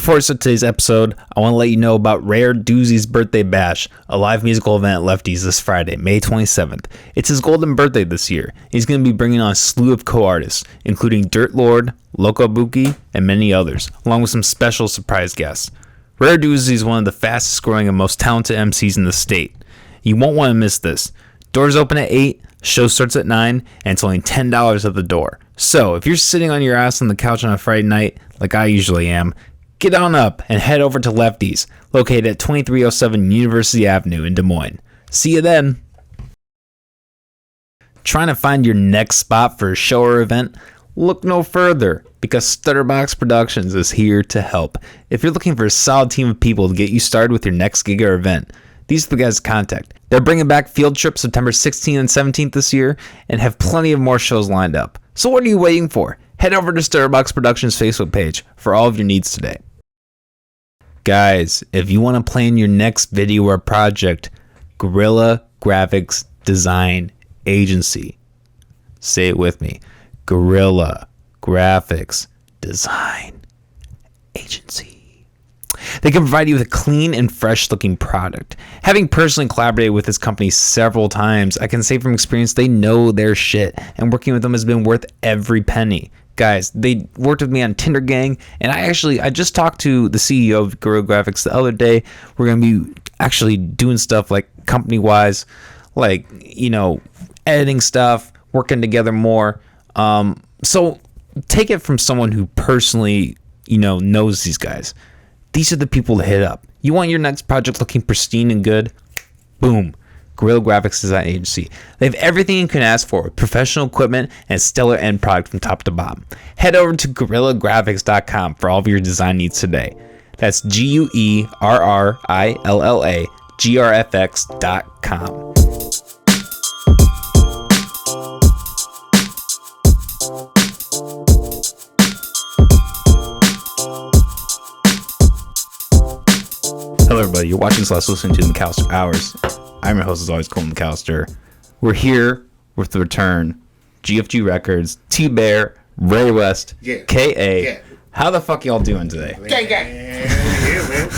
Before I start today's episode, I want to let you know about Rare Doozy's Birthday Bash, a live musical event at Lefty's this Friday, May 27th. It's his golden birthday this year. He's going to be bringing on a slew of co-artists, including Dirt Lord, Loco Buki, and many others, along with some special surprise guests. Rare Doozy is one of the fastest growing and most talented MCs in the state. You won't want to miss this. Doors open at 8, show starts at 9, and it's only $10 at the door. So, if you're sitting on your ass on the couch on a Friday night, like I usually am, get on up and head over to Lefty's, located at 2307 University Avenue in Des Moines. See you then. Trying to find your next spot for a show or event? Look no further, because Stutterbox Productions is here to help. If you're looking for a solid team of people to get you started with your next gig or event, these are the guys to contact. They're bringing back Field Trip September 16th and 17th this year and have plenty of more shows lined up. So what are you waiting for? Head over to Stutterbox Productions' Facebook page for all of your needs today. Guys, if you want to plan your next video or project, Guerrilla Graphics Design Agency. Say it with me. Guerrilla Graphics Design Agency. They can provide you with a clean and fresh looking product. Having personally collaborated with this company several times, I can say from experience they know their shit, and working with them has been worth every penny. Guys, they worked with me on Tinder Gang, and I just talked to the CEO of Guerrilla Graphics the other day. We're going to be actually doing stuff like company-wise, like, editing stuff, working together more. So take it from someone who personally, knows these guys. These are the people to hit up. You want your next project looking pristine and good? Boom. Guerrilla Graphics Design Agency. They have everything you can ask for, professional equipment and stellar end product from top to bottom. Head over to GuerrillaGraphics.com for all of your design needs today. That's GuerrillaGraphics.com. Hello everybody, you're watching / listening to the McAllister Hours. I'm your host as always, Colton McAllister. We're here with the return, G.F.G. Records, T-Bear, Ray West, K.A. Yeah. How the fuck y'all doing today? Gang. Yeah, man.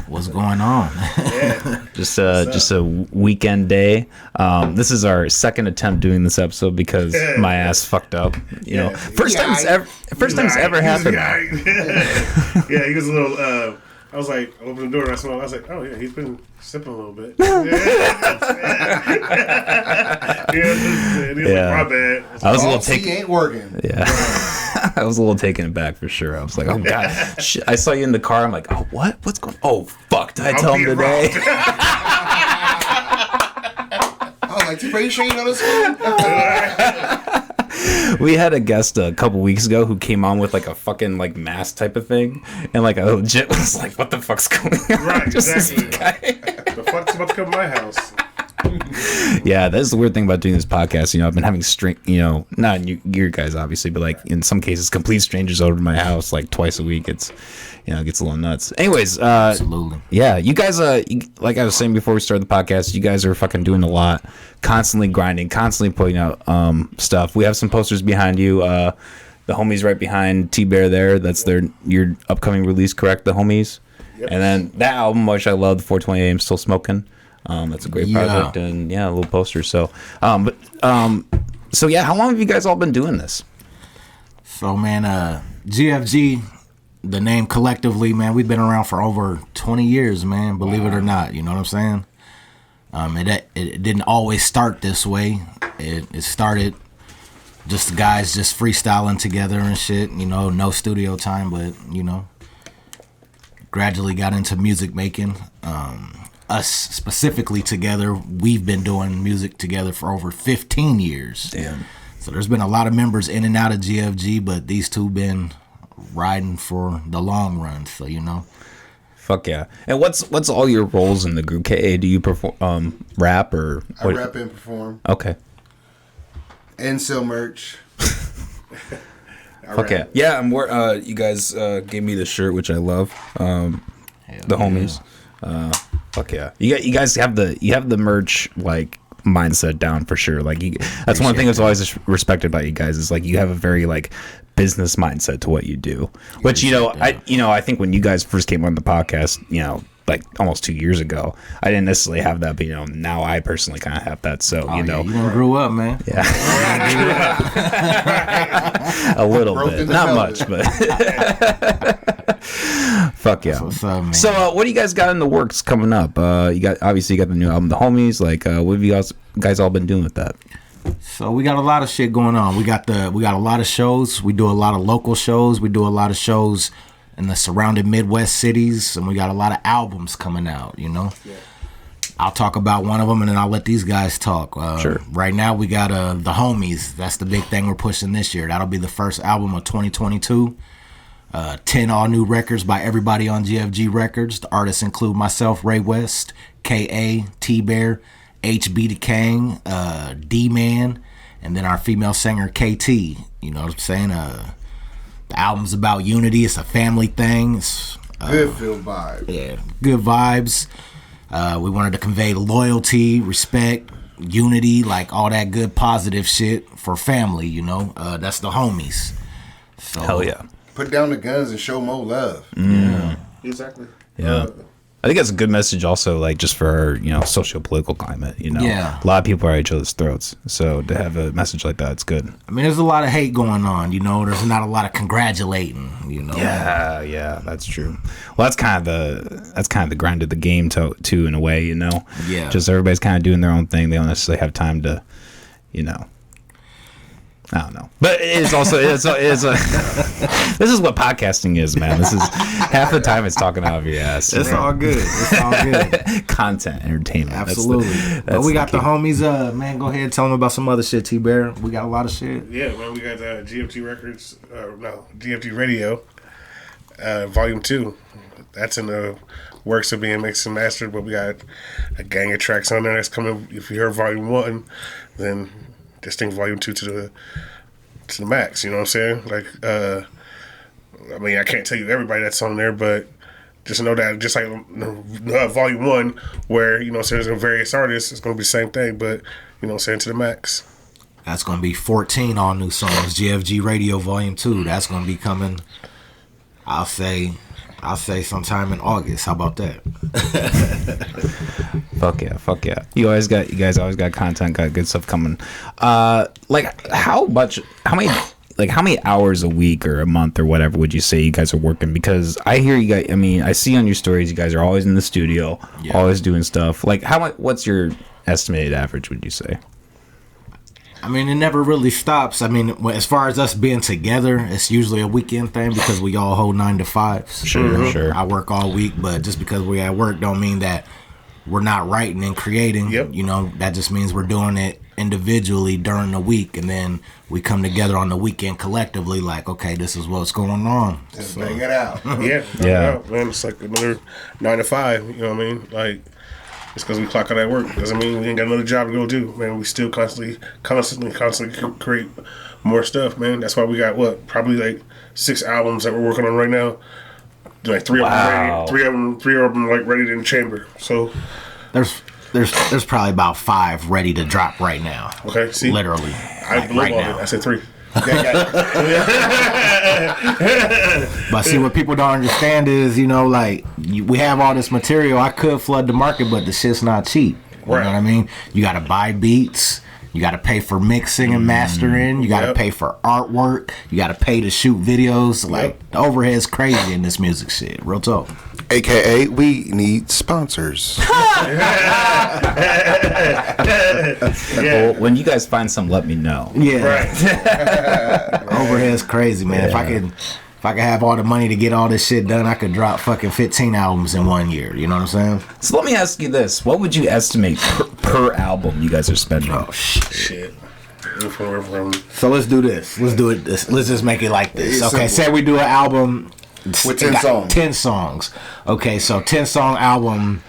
What's going on? Yeah. Just a weekend day. This is our second attempt doing this episode because my ass fucked up. First time's ever happened. Yeah, he was a little. I was like, I opened the door and I smelled. I was like, oh yeah, he's been sipping a little bit. Yeah. Like, my bad. I was a little taken. He ain't working. Yeah, I was a little taken aback for sure. I was like, oh god, shit. I saw you in the car. I'm like, oh what? What's going? Oh fuck! Did I tell him today? I was like, are you sure you know this one? We had a guest a couple weeks ago who came on with like a fucking like mask type of thing, and like I legit was like, "What the fuck's going on?" Right, Just exactly. this guy. The fuck's about to come to my house? Yeah, that's the weird thing about doing this podcast. I've been having not your guys obviously, but like in some cases, complete strangers over to my house like twice a week. It's it gets a little nuts. Anyways, absolutely. Yeah, you guys, like I was saying before we started the podcast, you guys are fucking doing a lot, constantly grinding, constantly putting out stuff. We have some posters behind you. The homies right behind T-Bear there. That's your upcoming release, correct? The homies. Yep. And then that album, which I love, the 420 AM Still Smoking. That's a great project, and a little poster. So, how long have you guys all been doing this? So, man, G.F.G, the name collectively, man, we've been around for over 20 years, man. Believe it or not, you know what I'm saying? It didn't always start this way. It started just the guys just freestyling together and shit. No studio time, but gradually got into music making. Us specifically together, we've been doing music together for over 15 years. Damn. So there's been a lot of members in and out of GFG, but these two been riding for the long run. So Fuck yeah! And what's all your roles in the group? K.A., do you perform rap or? What? I rap and perform. Okay. And sell merch. Fuck yeah! Yeah, you guys gave me the shirt, which I love. The homies. Fuck yeah! You guys have the merch like mindset down for sure. Like that's one thing that's always respected about you guys is like you have a very like business mindset to what you do. Which I think when you guys first came on the podcast, like almost 2 years ago, I didn't necessarily have that, but now I personally kind of have that. So you done grew up, man. Yeah, a little bit, not much, but fuck yeah. What's up, man? So what do you guys got in the works coming up? You got the new album, The Homies. Like, what have you guys all been doing with that? So we got a lot of shit going on. We got a lot of shows. We do a lot of local shows. We do a lot of shows in the surrounding Midwest cities, and we got a lot of albums coming out. Yeah. I'll talk about one of them, and then I'll let these guys talk. Sure. Right now, we got The Homies. That's the big thing we're pushing this year. That'll be the first album of 2022. 10 all new records by everybody on G.F.G. Records. The artists include myself, Ray West, K.A., T-Bear, H.B. the King, D-Man, and then our female singer, K.T. You know what I'm saying? The album's about unity. It's a family thing. It's good feel vibe. Yeah, good vibes. We wanted to convey loyalty, respect, unity, like all that good positive shit for family, That's The Homies. So, hell yeah. Put down the guns and show more love. Yeah. Exactly. Yeah. I think that's a good message also, like just for our, socio-political climate, Yeah. A lot of people are at each other's throats. So to have a message like that, it's good. I mean, there's a lot of hate going on, There's not a lot of congratulating, Yeah, that's true. Well, that's kind of the grind of the game too, in a way, Yeah. Just everybody's kind of doing their own thing. They don't necessarily have time to, I don't know, but it's also this is what podcasting is, man. This is half the time it's talking out of your ass. It's all good. It's all good. Content, entertainment. Absolutely. But we got the homies. Man, go ahead and tell them about some other shit, T-Bear. We got a lot of shit. Yeah, man. We got G.F.G. Records. G.F.G. Radio, Volume 2. That's in the works of being mixed and mastered. But we got a gang of tracks on there that's coming. If you heard Volume 1, then this thing's Volume 2 to the max, you know what I'm saying? Like, I mean, I can't tell you everybody that's on there, but just know that just like Volume 1, where, so there's various artists, it's going to be the same thing, but, saying to the max. That's going to be 14 all new songs. GFG Radio Volume 2. That's going to be coming, I'll say sometime in August. How about that? Fuck yeah. You guys always got content, got good stuff coming. Like how many hours a week or a month or whatever would you say you guys are working? Because I hear you guys, I see on your stories you guys are always in the studio, always doing stuff. Like what's your estimated average, would you say? I mean, it never really stops. I mean, as far as us being together, it's usually a weekend thing because we all hold 9 to 5s. Sure. I work all week, but just because we're at work don't mean that we're not writing and creating. Yep. That just means we're doing it individually during the week, and then we come together on the weekend collectively like, okay, this is what's going on. Just bang it out. Yeah, man. It's like another 9 to 5, you know what I mean? Like, just because we clock out at work doesn't mean we ain't got another job to go do, man. We still constantly create more stuff, man. That's why we got probably like 6 albums that we're working on right now. Like 3 of them like ready in the chamber. So there's probably about 5 ready to drop right now. Okay, see, literally, I right now. I said 3. But see, what people don't understand is, we have all this material. I could flood the market, but the shit's not cheap. You know what I mean? You got to buy beats. You got to pay for mixing and mastering. You got to pay for artwork. You got to pay to shoot videos. Like, the overhead's crazy in this music shit. Real talk. AKA, we need sponsors. Well, when you guys find some, let me know. Yeah. Right. Overhead's crazy, man. Yeah. If I could have all the money to get all this shit done, I could drop fucking 15 albums in 1 year. You know what I'm saying? So let me ask you this. What would you estimate per album you guys are spending? Oh, shit. So let's do this. Let's just make it like this. It's okay, simple. say we do an album with 10 songs. 10 songs. Okay, so 10-song album.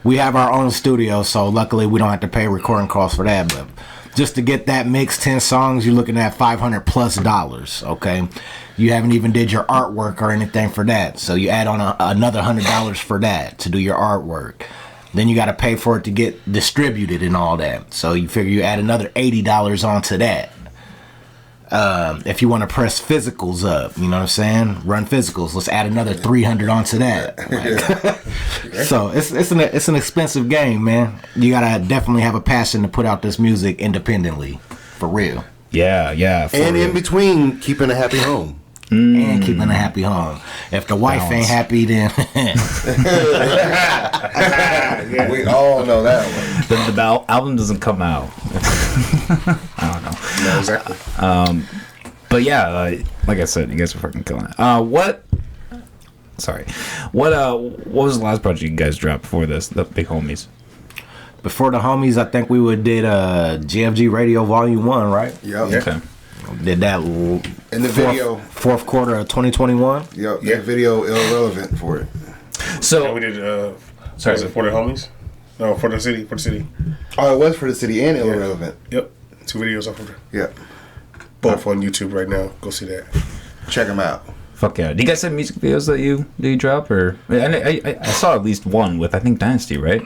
We have our own studio, so luckily we don't have to pay recording costs for that. But just to get that mix, 10 songs, you're looking at $500+. Okay, you haven't even did your artwork or anything for that, so you add on another $100 for that to do your artwork. Then you got to pay for it to get distributed and all that. So you figure you add another $80 onto that. If you want to press physicals up, you know what I'm saying? Run physicals. Let's add another $300 onto that. So it's an expensive game, man. You gotta definitely have a passion to put out this music independently, for real. Yeah. And in between, keeping a happy home. And keeping a happy home. If the wife ain't happy, then We all know that one. Then the album doesn't come out. I don't know. No, exactly. But yeah, like I said, you guys are fucking killing it. What was the last project you guys dropped before this, the Big Homies? before the homies, I think we did G.F.G Radio Volume 1, right? Yep. Okay. Did that In the video. fourth quarter of 2021. Yep. That video irrelevant for it. So And we did. Was it for the homies? No, for the city. For the city. Oh, it was for the city and irrelevant. Yep. 2 videos off of there. Yep. Both on YouTube right now. Go see that. Check them out. fuck yeah. Do you guys have music videos that you drop, or I saw at least one with I think Dynasty, right?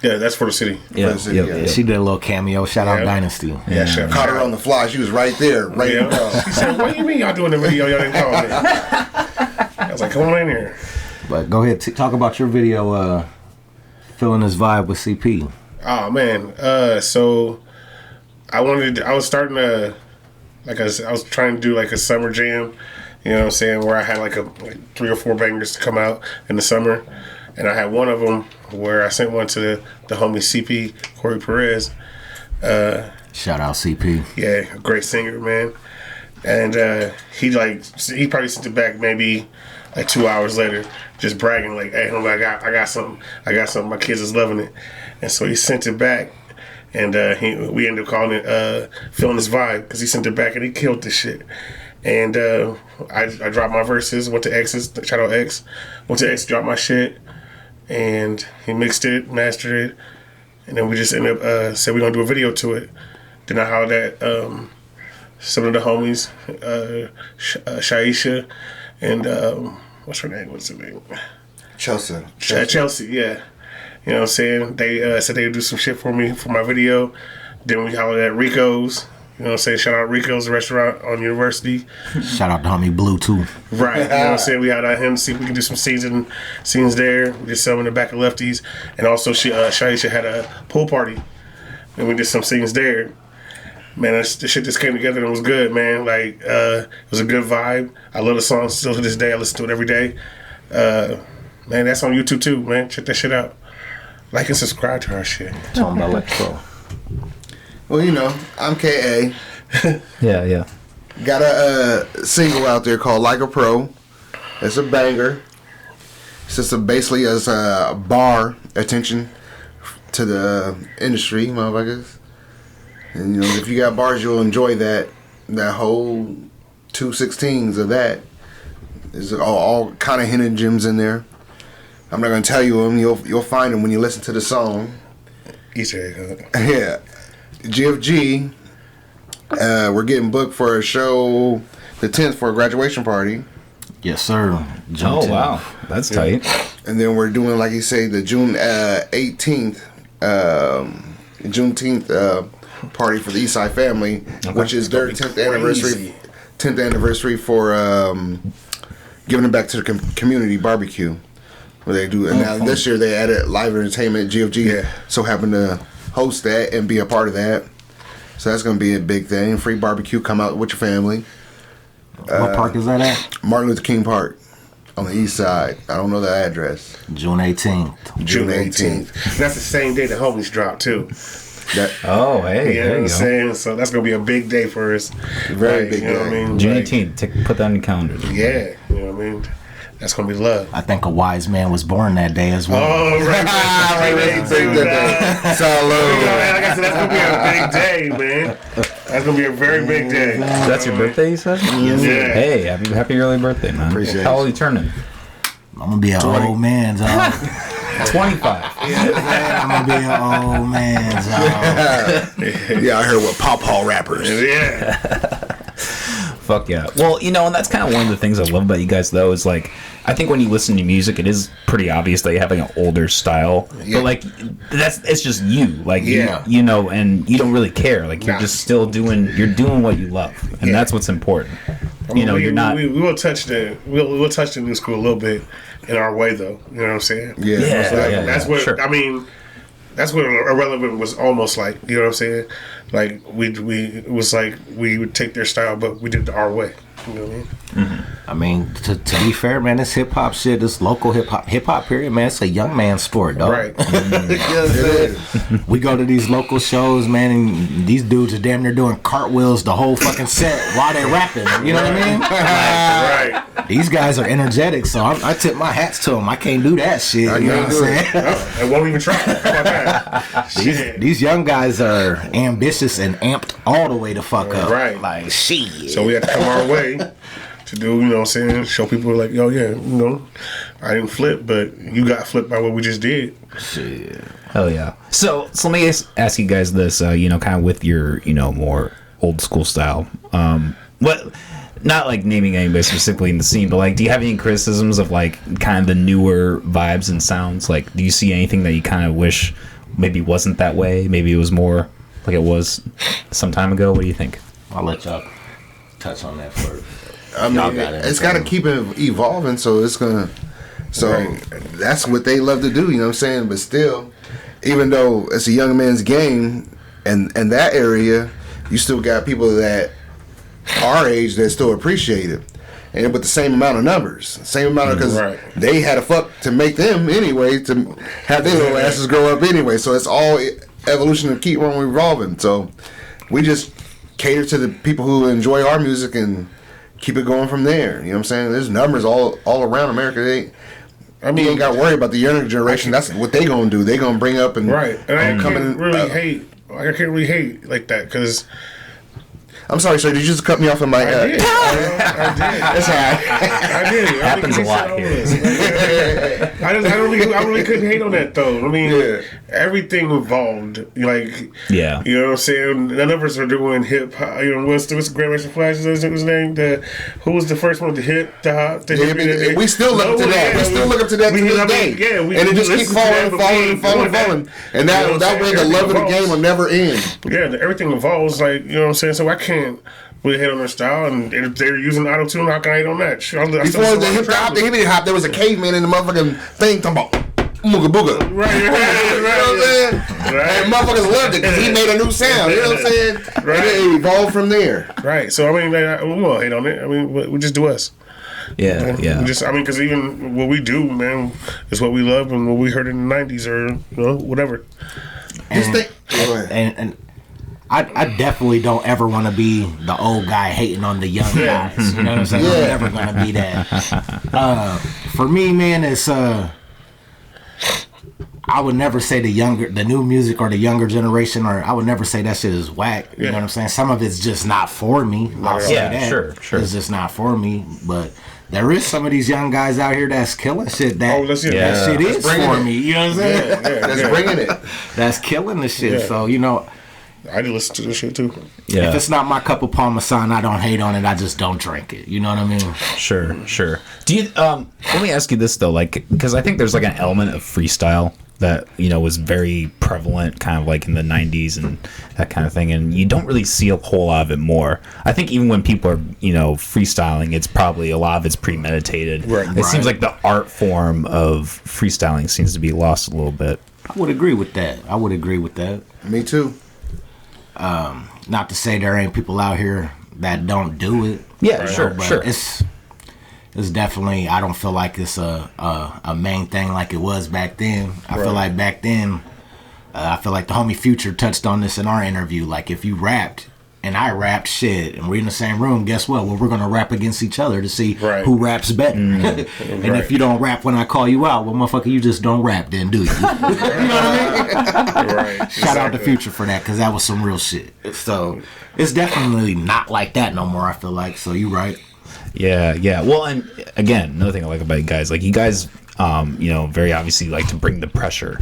Yeah, that's for the city. Yeah, the city, yeah. She did a little cameo. Shout out Yeah. Dynasty. Yeah, chef. Caught her on the fly. She was right there. Right in the Yeah. She said, "What do you mean y'all doing the video? Y'all didn't call me." I was like, "Come on in here." But go ahead, talk about your video. Feeling this vibe with CP. Oh man, so I was starting to I was trying to do like a summer jam, you know what I'm saying, where I had like 3 or 4 bangers to come out in the summer, and I had one of them where I sent one to the homie CP Corey Perez. Shout out CP. Yeah, a great singer, man. And he probably sent it back maybe like 2 hours later, just bragging like, "Hey, homie, I got something. My kids is loving it." And so he sent it back, and we ended up calling it "Feeling This Vibe" because he sent it back and he killed this shit. And I dropped my verses, went to X's, shout out X, went to X, dropped my shit, and he mixed it, mastered it, and then we just ended up said we're gonna do a video to it. Then I hollered at some of the homies, Shaisha, and what's her name? Chelsea, yeah. You know what I'm saying? They said they would do some shit for me for my video. Then we hollered at Rico's. You know what I'm saying? Shout out Rico's restaurant on University. Shout out to homie Blue too. Right. You know what I'm saying? We had him see if we can do some scenes there. We did some in the back of Lefties. And also Shaisha had a pool party. And we did some scenes there. Man, the shit just came together and it was good, man. Like, it was a good vibe. I love the song still to this day. I listen to it every day. Man, that's on YouTube too, man. Check that shit out. Like and subscribe to our shit. Talking about electro. Well, you know, I'm KA. Yeah. Got a single out there called Like a Pro. It's a banger. It's just basically as a bar attention to the industry, motherfuckers. And you know, if you got bars, you'll enjoy that whole 2/16 of that. There's all kind of hidden gems in there. I'm not gonna tell you them. You'll find them when you listen to the song. Easter egg, huh? Yeah. G.F.G. We're getting booked for a show the 10th for a graduation party. Yes, sir. June Oh 10th. wow, that's tight. And then we're doing, like you say, the June 18th, Juneteenth party for the Eastside family, which is their 10th anniversary. 10th anniversary for giving it back to the community barbecue. Where they do, and now this year they added live entertainment. G.F.G. so happened to host that and be a part of that. So that's going to be a big thing. Free barbecue. Come out with your family. What park is that at? Martin Luther King Park on the east side. I don't know the address. June 18th. June 18th. That's the same day the homies drop too. Oh hey, You know there what you I'm go. saying? So that's gonna be a big day for us. Very big You know what I day. mean? June Like, 18th. Put that on your calendar. yeah. You know what I mean? That's gonna be love. I think a wise man was born that day as well. Oh, right. Big day. Like Salud. I said, that's gonna be a big day, man. That's gonna be a very big day. That's your birthday, you said? Yeah. Hey, happy early birthday, man. Appreciate How it. old are you turning? I'm gonna be an old man, dog. 25. I'm gonna be an old man, dog. Yeah, I heard what Paw Paw rappers. Yeah. Fuck yeah. Well, you know, and that's kind of one of the things I love about you guys, though, is like, I think when you listen to music, it is pretty obvious that you have like an older style. Yeah. But like, it's just you. Like, you know, and you don't really care. Like, you're just still doing what you love. And that's what's important. You know, you're not. We will touch we'll touch the new school a little bit in our way, though. You know what I'm saying? Yeah. That's what, sure. I mean, that's what Irrelevant was almost like. You know what I'm saying? Like, it was like we would take their style, but we did it our way. You know what I mean? I mean, to be fair, man, this hip hop shit, this local hip hop period, man, it's a young man sport, dog. Right. We go to these local shows, man, and these dudes are damn near doing cartwheels the whole fucking set while they're rapping. You know what I mean? Right. These guys are energetic, so I tip my hats to them. I can't do that shit. You know what I'm saying? I won't even try. How about that? These young guys are ambitious and amped all the way the fuck up. Right. Like, shit. So we had to come our way to do, you know what I'm saying, show people like, yo, yeah, you know, I didn't flip, but you got flipped by what we just did. Shit. Hell yeah. So let me ask you guys this, you know, kind of with your, you know, more old school style. What, not like naming anybody specifically in the scene, but like, do you have any criticisms of like kind of the newer vibes and sounds? Like, do you see anything that you kind of wish maybe wasn't that way? Maybe it was more like it was some time ago? What do you think? I'll let y'all touch on that first. I mean, it's got to keep it evolving, so it's gonna. So that's what they love to do, you know what I'm saying? But still, even though it's a young man's game, and that area, you still got people that our age that still appreciate it, and with the same amount of numbers, same amount of, because they had a fuck to make them anyway, to have their little asses grow up anyway. So it's all evolution to keep on evolving. So we just cater to the people who enjoy our music and keep it going from there. You know what I'm saying? There's numbers all around America. You ain't got to worry about the younger generation. That's what they gonna do. They gonna bring up and and I can't really hate. I can't really hate like that because. I'm sorry, sir. Did you just cut me off in my? I did. That's all right. I did. It happens a lot here. I really couldn't hate on that though. I mean, everything evolved. Like, you know what I'm saying. None of us are doing hip hop. You know, what's the Grandmaster Flash? Is his name? Who was the first one to hip the hop? We still look up to that. We still look up to that to this day. Yeah, and it just keeps falling. And that way, the love of the game will never end. Yeah, everything evolves. Like, you know what I'm saying. So I can't really hate on their style, and if they're using auto tune, how can I hate on that? Before the hip hop, there was a caveman in the motherfucking thing talking about mooga booga. Right. You know what I'm saying? And motherfuckers loved it because he made a new sound. You know what I'm saying? Right. And it evolved from there. Right. So I mean, we won't hate on it. I mean, we just do us. Yeah. Because even what we do, man, is what we love and what we heard in the '90s or whatever. And I definitely don't ever want to be the old guy hating on the young guys. You know what I'm saying? I'm never going to be that. For me, man, it's I would never say the new music or the younger generation, or I would never say that shit is whack. You know what I'm saying? Some of it's just not for me. I'll say that. Sure. It's just not for me. But there is some of these young guys out here that's killing shit. That shit is for me. You know what I'm saying? That's bringing it. That's killing the shit. Yeah. So, you know, I do listen to this shit too. Yeah. If it's not my cup of Parmesan, I don't hate on it. I just don't drink it. You know what I mean? Sure. Do you? Let me ask you this though, like, because I think there's like an element of freestyle that, you know, was very prevalent kind of like in the 90s and that kind of thing, and you don't really see a whole lot of it more. I think even when people are, you know, freestyling, it's probably a lot of it's premeditated. It seems like the art form of freestyling seems to be lost a little bit. I would agree with that. Me too. Not to say there ain't people out here that don't do it. Yeah, sure. It's definitely, I don't feel like it's a main thing like it was back then. I feel like back then, I feel like the homie Future touched on this in our interview. Like, if you rapped and I rapped shit and we're in the same room, guess what? Well, we're going to rap against each other to see who raps better. And if you don't rap when I call you out, well, motherfucker, you just don't rap then, do you? You know what I mean? Shout out to Future for that, because that was some real shit. So it's definitely not like that no more, I feel like. So you right. Yeah. Well, and again, another thing I like about you guys, like, you guys, you know, very obviously like to bring the pressure,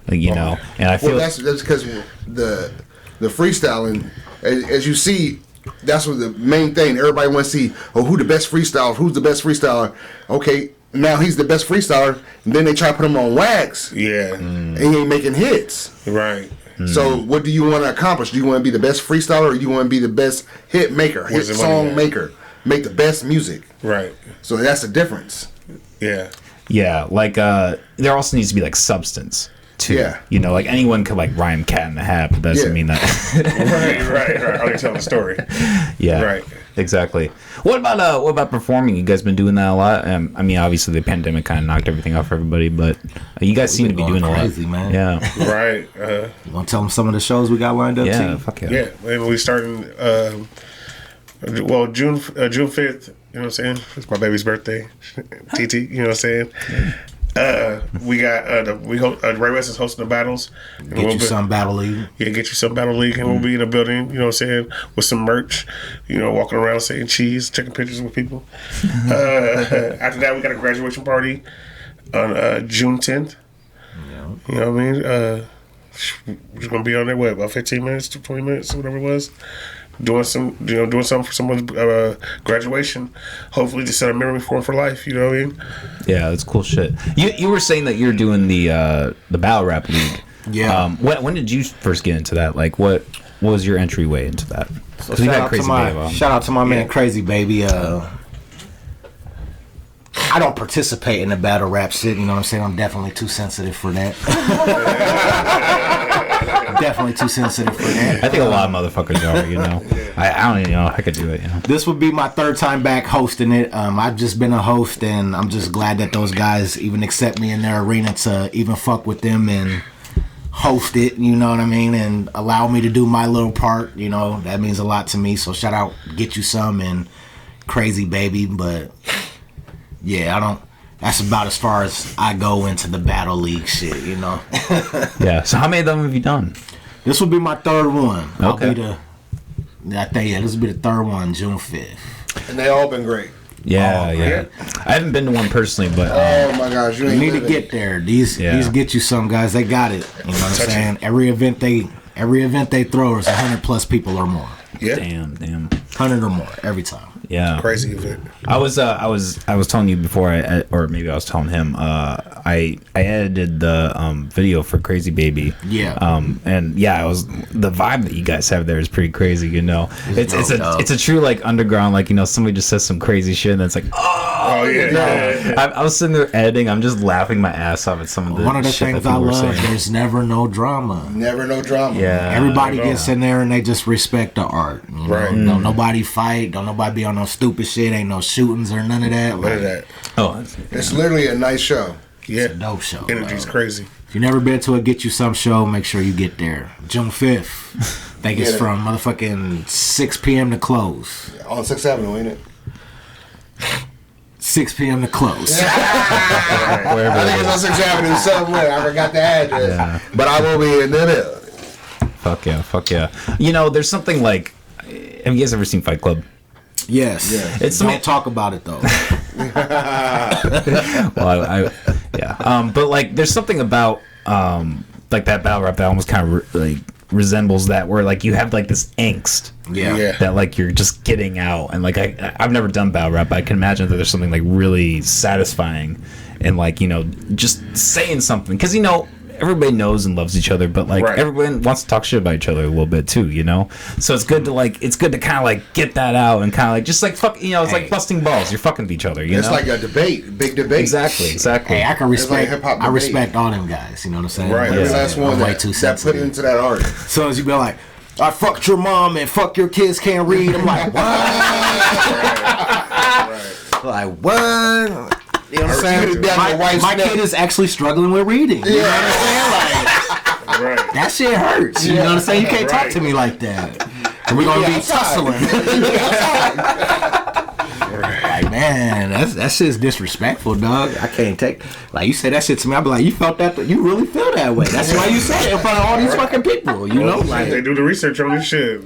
like, you know, and I feel that's because the freestyling, as you see, That's what the main thing. Everybody wants to see, who the best freestyler? Who's the best freestyler? Okay, now he's the best freestyler, and then they try to put him on wax. Yeah. And he ain't making hits. Right. So what do you want to accomplish? Do you want to be the best freestyler, or do you want to be the best hit maker, hit song maker, make the best music? Right. So that's the difference. Yeah. Yeah, like there also needs to be like substance too. Yeah. You know, like anyone could like rhyme cat in the hat, but that doesn't mean that. right. How they tell the story. Yeah. Right. Exactly. What about performing? You guys been doing that a lot? I mean, obviously the pandemic kind of knocked everything off for everybody, but you guys seem to be doing crazy, a lot. man. Yeah. Right. You want to tell them some of the shows we got lined up? Yeah. too? Fuck yeah. Yeah. And we starting. June 5th. You know what I'm saying? It's my baby's birthday. TT. You know what I'm saying? We got Ray West is hosting the battles. Get you some battle league. Yeah, get you some battle league, and we'll be in the building. You know what I'm saying, with some merch. You know, walking around saying cheese, taking pictures with people. After that, we got a graduation party on June 10th. Yeah. You know what I mean? We're just gonna be on there. What, about 15 minutes to 20 minutes, or whatever it was. Doing something for someone's graduation. Hopefully, to set a memory for him for life. You know what I mean? Yeah, that's cool shit. You were saying that you're doing the battle rap league. Yeah. When did you first get into that? Like, what was your entryway into that? So shout out to my man Crazy Baby. I don't participate in the battle rap shit. You know what I'm saying? I'm definitely too sensitive for that. Definitely too sensitive for that. I think a lot of motherfuckers are, you know. I don't even know if I could do it, you know. This would be my third time back hosting it. I've just been a host, and I'm just glad that those guys even accept me in their arena to even fuck with them and host it, you know what I mean, and allow me to do my little part. You know, that means a lot to me. So shout out Get You Some and Crazy Baby. But yeah, that's about as far as I go into the battle league shit, you know. Yeah. So how many of them have you done? This will be my third one. Okay. This will be the third one, June 5th. And they all been great. Yeah. I haven't been to one personally, but Oh my gosh, you You ain't need to living. get there. These Get You Some guys, they got it. You know what I'm saying? Every event they throw is 100 plus people or more. Yeah. damn. 100 or more every time. Yeah. Crazy event. I was telling you before, or maybe I was telling him. I edited the video for Crazy Baby. Yeah. And yeah, it was the vibe that you guys have there is pretty crazy. You know, it's a true like underground, like, you know, somebody just says some crazy shit and it's like, Oh yeah. I was sitting there editing. I'm just laughing my ass off at some of the One of the shit things that I people were love, saying. there's never no drama. Never no drama. Yeah. Everybody gets in there and they just respect the art. You know? Right. Don't nobody fight. Don't nobody be on no stupid shit. Ain't no shootings or none of that. None of that. Oh, It's literally a nice show. Yeah. Dope show. Energy's bro. crazy. If you've never been to a Get You Some show, make sure you get there. June 5th. I think it's Yeah. from motherfucking 6 p.m. to close. On 6th Avenue, ain't it? 6 p.m. to close. I think it's on 6th Avenue somewhere. I forgot the address. Yeah. But I will be in the building. fuck yeah. You know, there's something like, have you guys ever seen Fight Club? Yes. It's Don't talk about it though. Well, but like, there's something about like that battle rap that almost kind of like resembles that, where like you have like this angst Yeah. that like you're just getting out, and like I've never done battle rap, but I can imagine that there's something like really satisfying in, like, you know, just saying something, because, you know, everybody knows and loves each other, but like everyone wants to talk shit about each other a little bit too, you know. So it's good to kind of like get that out and kind of like just like fuck, you know, it's like busting balls. You're fucking with each other, you know. It's like a debate, big debate. Exactly. Hey, I can respect. hip-hop I debate. respect all them guys. You know what I'm saying? Right. But Every I'm last one way that too put it sensitive. into that art. As soon as you be like, I fucked your mom and fuck your kids can't read, I'm like, what? Like, what? You know what I'm saying? My kid is actually struggling with reading. You know what I'm saying? Like, Right. that shit hurts. You know what I'm saying? You can't talk to me like that. And we're gonna be tussling. Like, man, that shit's disrespectful, dog. I can't take, like, you say that shit to me, I'll be like, you felt that, you really feel that way. That's why you say it in front of all these fucking people, you know? Like, They do the research on this shit.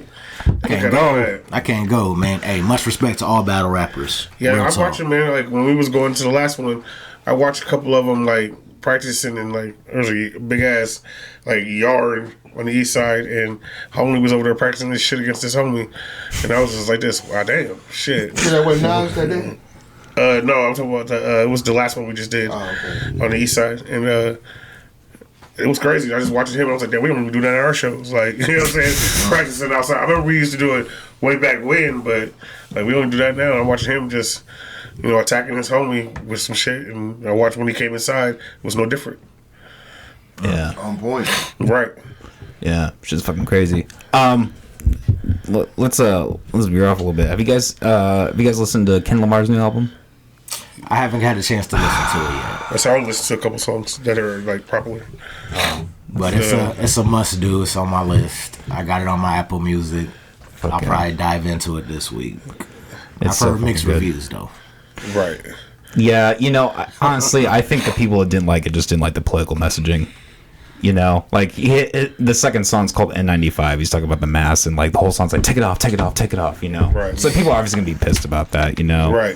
I can't go, man. Hey, much respect to all battle rappers. Yeah, Real I'm talk. watching, man. Like when we was going to the last one, I watched a couple of them. Like practicing in like there was a big ass like yard on the east side, and homie was over there practicing this shit against this homie, and I was just like this. Wow, damn, shit. Is that what Nas that day? No, I'm talking about it was the last one we just did on the east side, and it was crazy. I just watching him. I was like, damn, we don't even do that at our shows. Like, you know what I'm saying? Practicing outside. I remember we used to do it way back when, but like we don't do that now. I'm watching him just, you know, attacking his homie with some shit, and I watched when he came inside. It was no different. Yeah. On point. Right. Yeah, which is fucking crazy. Let's veer off a little bit. Have you guys listened to Ken Lamar's new album? I haven't had a chance to listen to it yet. That's how I listened to a couple songs that are like popular. But it's a must do. It's on my list. I got it on my Apple Music. Okay. I'll probably dive into it this week. It's I've heard so mixed good. reviews though. Right. Yeah, you know, honestly, I think the people that didn't like it just didn't like the political messaging. You know, like the second song's called N95. He's talking about the mask, and like the whole song's like take it off, take it off, take it off. You know, Right. So people are obviously gonna be pissed about that. You know, Right.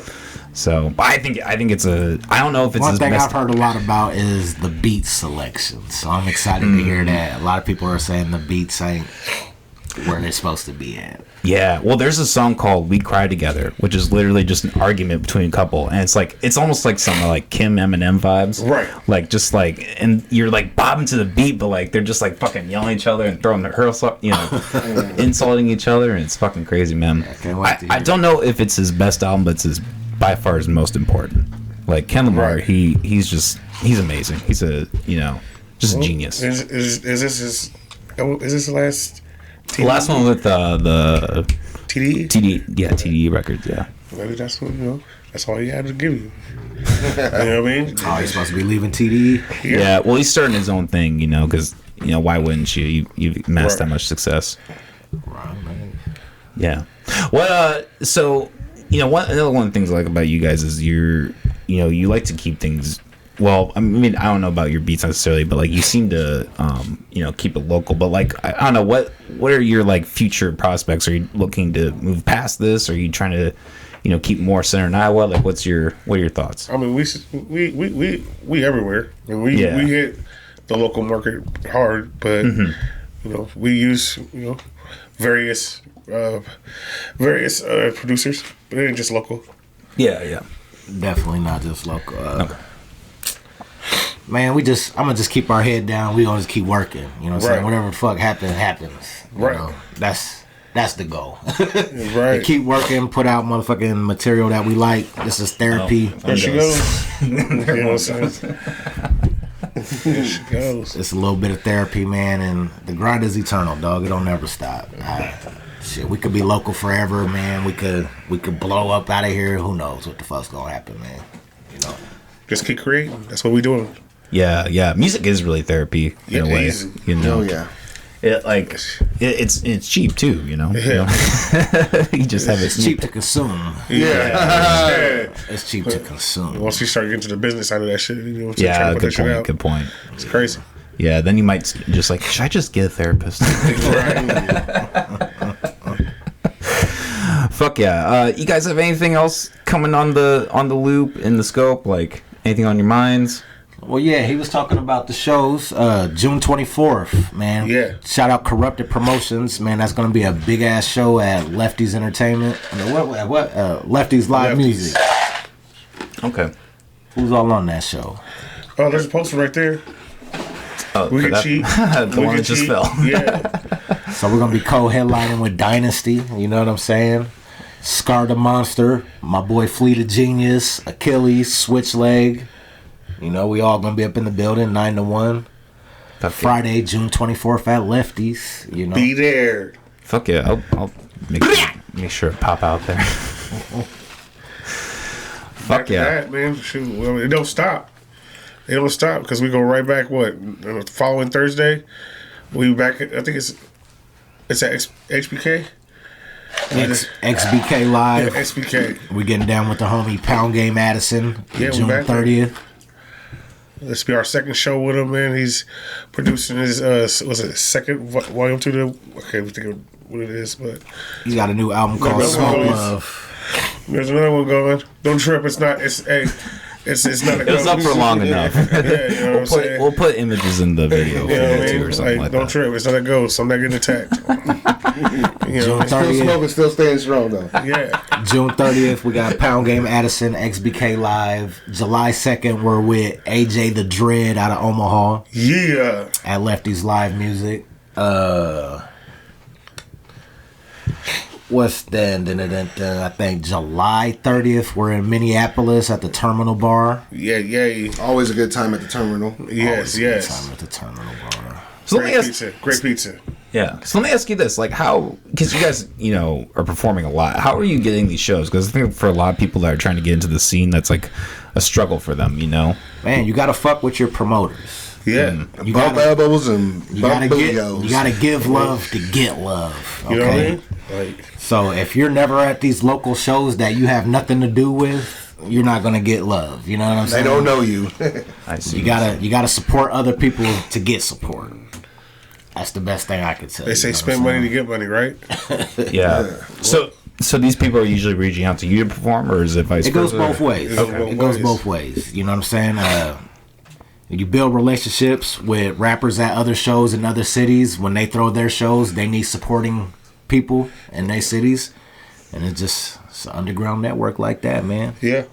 So, but I think it's a. I don't know if it's One his thing best. I've heard a lot about is the beat selection. So I'm excited to hear that. A lot of people are saying the beats ain't where they're supposed to be at. Yeah, well, there's a song called "We Cry Together," which is literally just an argument between a couple, and it's almost like some like Kim Eminem vibes, Right. Like just like, and you're like bobbing to the beat, but like they're just like fucking yelling at each other and throwing insulting each other, and it's fucking crazy, man. can't wait to hear I don't know if it's his best album, but it's by far his most important. Like Ken Lamar, Right. he's amazing. He's a just a genius. Is this the last? The last one with the TDE? TDE records, yeah. Maybe that's what, that's all he had to give you. You know what I mean? Oh, he's supposed to be leaving TDE? Yeah, well, he's starting his own thing, because why wouldn't you? You've amassed that much success. Right, man. Yeah. Well, so another one of the things I like about you guys is you like to keep things. Well, I mean, I don't know about your beats necessarily, but like you seem to, keep it local. But like, I don't know, what are your like future prospects? Are you looking to move past this? Are you trying to, keep more center in Iowa? Like, what are your thoughts? I mean, we everywhere, and we hit the local market hard, but we use various producers, but it ain't just local. Yeah. Definitely not just local. Man, I'm gonna just keep our head down. We gonna just keep working. You know what I'm saying? Whatever the fuck happens. Right. That's the goal. Right. To keep working, put out motherfucking material that we like. This is therapy. There she goes. You know what I'm saying? There she goes. It's a little bit of therapy, man, and the grind is eternal, dog. It don't never stop. Shit, we could be local forever, man. We could blow up out of here. Who knows what the fuck's gonna happen, man? Just keep creating. That's what we doing. Yeah. Music is really therapy in a way. Easy. Oh yeah. It's cheap too. You Yeah. You just have it It's cheap to consume. Yeah. It's cheap to consume. Once you start getting to the business side of that shit, trying to Yeah, put that shit out. good point. It's crazy. Yeah, then you might just like, should I just get a therapist? Fuck yeah. You guys have anything else coming on the loop in the scope? Like anything on your minds? Well, yeah, he was talking about the shows. June 24th, man. Yeah. Shout out Corrupted Promotions, man. That's gonna be a big ass show at Lefty's Entertainment. What? Lefty's Live Music. Okay. Who's all on that show? Oh, there's a poster right there. Oh, We can cheat. the one that just fell. Yeah. So we're gonna be co-headlining with Dynasty. You know what I'm saying? Scar the Monster, my boy Fleet of Genius, Achilles, Switchleg. We all gonna be up in the building 9 to 1. Friday, June 24th at Lefty's. Be there. Fuck yeah. I'll make sure it pop out there. Fuck After yeah. that, man. Shoot, well, it don't stop. It don't stop because we go right back. The following Thursday, we back. I think it's at HBK. XBK Live. Yeah, XBK. We getting down with the homie Pound Game Addison. Yeah, we June back 30th. This be our second show with him, man. He's producing his second volume to the. I can't think of what it is, but He's got a new album called There's Smoke always- Love. there's another one going. Don't trip. It's not. It's It's not a It was up for long enough. Yeah, you know what I'm saying? We'll put images in the video You for know what I you mean? too or something Like, like don't that. trip. It's not a ghost. I'm not getting attacked. You know, June Still 30th. smoking, still staying strong though. yeah. June 30th, we got Pound Game Addison, XBK Live. July 2nd, we're with AJ the Dread out of Omaha Yeah. at Lefty's Live Music. What's then? I think July 30th, we're in Minneapolis at the Terminal Bar. Yeah, yeah. Always a good time at the terminal. Yes, yes. Time at the Terminal Bar. So let me Great ask, pizza. Great pizza. yeah. So let me ask you this: like, how? Because you guys, are performing a lot. How are you getting these shows? Because I think for a lot of people that are trying to get into the scene, that's like a struggle for them. Man, you gotta fuck with your promoters. Yeah. You Bump gotta, elbows and you bump gotta boogos. you gotta give love to get love. Okay? You know what I mean? Like, So if you're never at these local shows that you have nothing to do with, you're not gonna get love. You know what I'm They saying? don't know you. I see. You gotta support other people to get support. That's the best thing I could say. they say spend money to get money, right? Yeah. So these people are usually reaching out to you to perform, or is it vice It goes versa? both ways. Okay. It goes both ways. You know what I'm saying? You build relationships with rappers at other shows in other cities. When they throw their shows, they need supporting people in their cities, and it's an underground network like that, man. Yeah.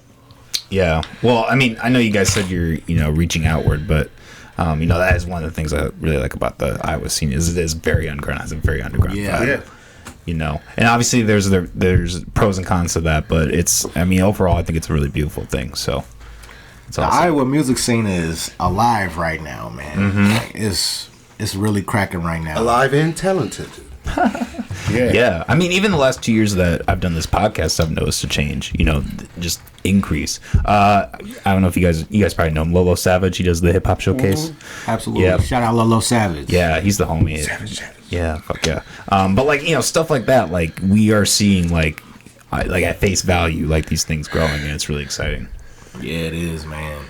Yeah. Well, I mean, I know you guys said you're, reaching outward, but that is one of the things I really like about the Iowa scene is it is very underground. It's a very underground Yeah. vibe, and obviously there's pros and cons to that, but overall I think it's a really beautiful thing. So it's The awesome. Iowa music scene is alive right now, man. Mm-hmm. Like, it's really cracking right now. Alive and talented. Yeah. Yeah, I mean, even the last 2 years that I've done this podcast, I've noticed a change. Just increase. I don't know if you guys probably know him, Lolo Savage. He does the hip hop showcase. Absolutely. Yeah. Shout out Lolo Savage. Yeah, he's the homie. Savage. Yeah, fuck yeah. But like stuff like that, like we are seeing like at face value, like these things growing, and it's really exciting. Yeah, it is, man.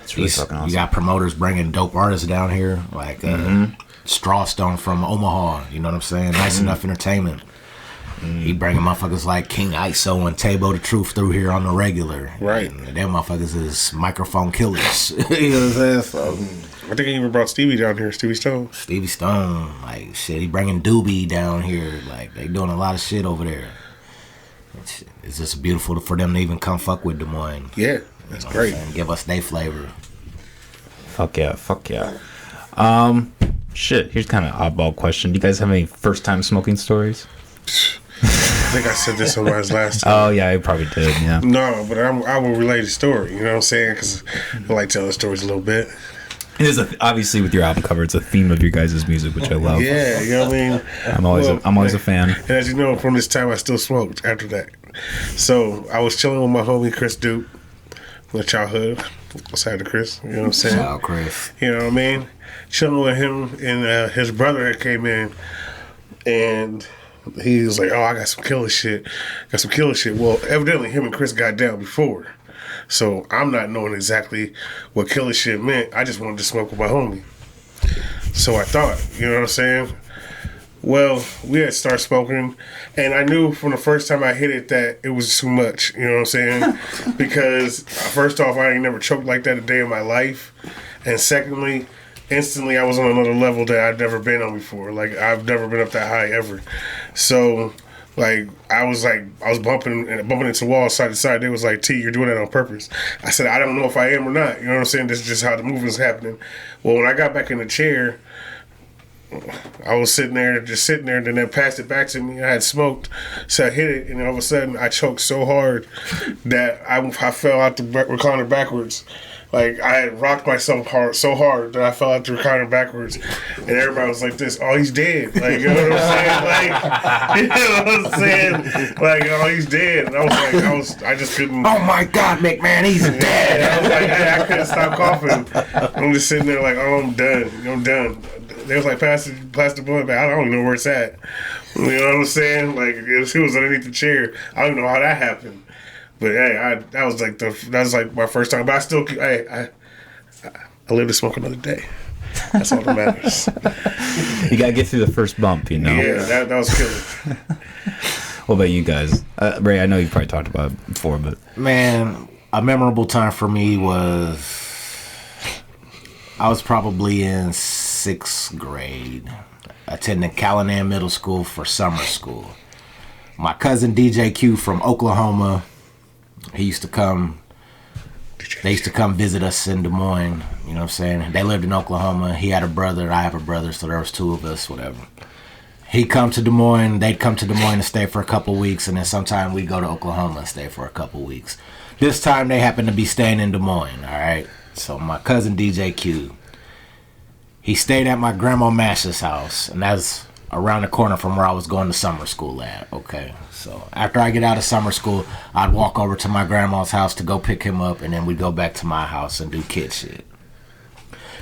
It's really fucking awesome. You got promoters bringing dope artists down here, like Strawstone from Omaha. You know what I'm saying? Nice Enough Entertainment. He bringing motherfuckers like King ISO and Tabo the Truth through here on the regular. Right. And them motherfuckers is microphone killers. You know what I'm saying? So, I think he even brought Stevie down here, Stevie Stone. Stevie Stone, like shit, he bringing Doobie down here. Like they doing a lot of shit over there. It's just beautiful for them to even come fuck with Des Moines. Yeah. That's great. And give us their flavor. Fuck yeah. Shit. Here's kind of an oddball question. Do you guys have any first time smoking stories? I think I said this on my last time. Oh yeah, I probably did. Yeah. No, but I will relate a story. You know what I'm saying? Because I like telling stories a little bit. It is obviously with your album cover, it's a theme of your guys' music, which I love. Yeah, you know what I mean? I'm always a fan. And as you know, from this time, I still smoked after that. So I was chilling with my homie Chris Duke, from the childhood. What's happening, Chris? You know what I'm saying? Shout out Chris. You know what I mean? Chilling with him, and his brother came in, and he was like, "Oh, I got some killer shit. Well, evidently, him and Chris got down before. So I'm not knowing exactly what killer shit meant. I just wanted to smoke with my homie. So I thought, you know what I'm saying? Well, we had started smoking, and I knew from the first time I hit it that it was too much, you know what I'm saying? Because first off, I ain't never choked like that a day in my life. And secondly, instantly I was on another level that I'd never been on before. Like, I've never been up that high ever. So, I was bumping into walls side to side. They was like, T, you're doing that on purpose. I said, I don't know if I am or not. You know what I'm saying? This is just how the movement's happening. Well, when I got back in the chair, I was sitting there, and then they passed it back to me. I had smoked, so I hit it, and all of a sudden I choked so hard that I fell out the recliner backwards. Like, I had rocked myself so hard that I fell out the recliner backwards, and everybody was like this, "Oh, he's dead." Like, you know what I'm saying? Like, you know what I'm saying? Like, "Oh, he's dead." And I just couldn't. Oh my God, McMahon, he's dead. I was like, I couldn't stop coughing. I'm just sitting there like, "Oh, I'm done." They was like, pass the blunt back. I don't even know where it's at. You know what I'm saying? Like, it was underneath the chair. I don't know how that happened. But hey, that was like my first time. But I still, I live to smoke another day. That's all that matters. You gotta get through the first bump, you know. Yeah, that was killer. What about you guys, Ray? I know you've probably talked about it before, but Man, a memorable time for me was I was probably in 6th grade, attending Callahan Middle School for summer school. My cousin DJ Q from Oklahoma, they used to come visit us in Des Moines, you know what I'm saying? They lived in Oklahoma. He had a brother, I have a brother, so there was 2 of us, whatever. He'd come to Des Moines, they'd come to Des Moines and stay for a couple weeks, and then sometime we'd go to Oklahoma and stay for a couple weeks. This time they happened to be staying in Des Moines, all right? So my cousin DJ Q, he stayed at my grandma Mash's house, and that's around the corner from where I was going to summer school at, okay? So after I get out of summer school, I'd walk over to my grandma's house to go pick him up, and then we'd go back to my house and do kid shit.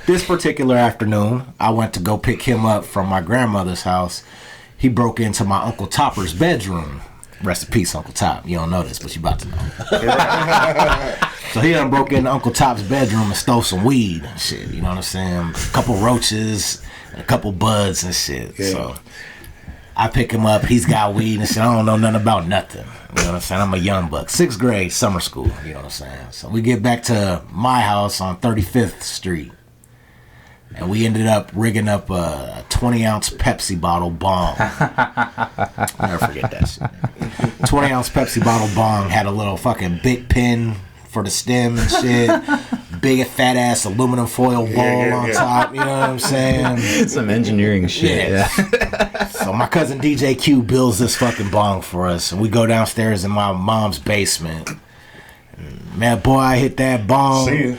This particular afternoon, I went to go pick him up from my grandmother's house. He broke into my Uncle Topper's bedroom. Rest in peace, Uncle Top. You don't know this, but you about to know. So he done broke into Uncle Top's bedroom and stole some weed and shit. You know what I'm saying? A couple roaches, and a couple buds and shit. Yeah. So I pick him up. He's got weed and shit. I don't know nothing about nothing. You know what I'm saying? I'm a young buck. 6th grade, summer school. You know what I'm saying? So we get back to my house on 35th Street. And we ended up rigging up a 20-ounce Pepsi bottle bong. I'll never forget that shit. 20-ounce Pepsi bottle bong had a little fucking big pin for the stem and shit. Big fat-ass aluminum foil ball on top. You know what I'm saying? Some engineering shit. Yeah. So my cousin DJ Q builds this fucking bong for us. And we go downstairs in my mom's basement. And man, boy, I hit that bong. See ya.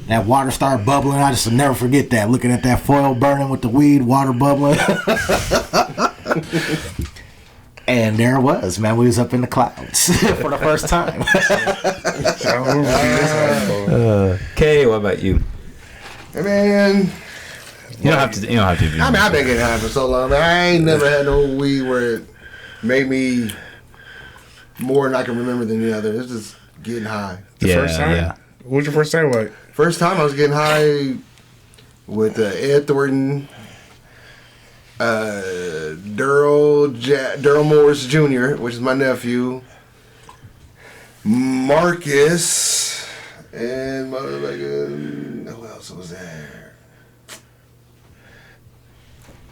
That water started bubbling. I just will never forget that. Looking at that foil burning with the weed, water bubbling. And there it was, man. We was up in the clouds for the first time. Kay, what about you? Hey, man. You don't have to. I mean, I've been getting high for so long, man. I ain't never had no weed where it made me more than I can remember than the other. It's just getting high. The first time? Yeah. What was your first time like? First time I was getting high with Ed Thornton, Daryl Morris Jr., which is my nephew, Marcus, and who else was there?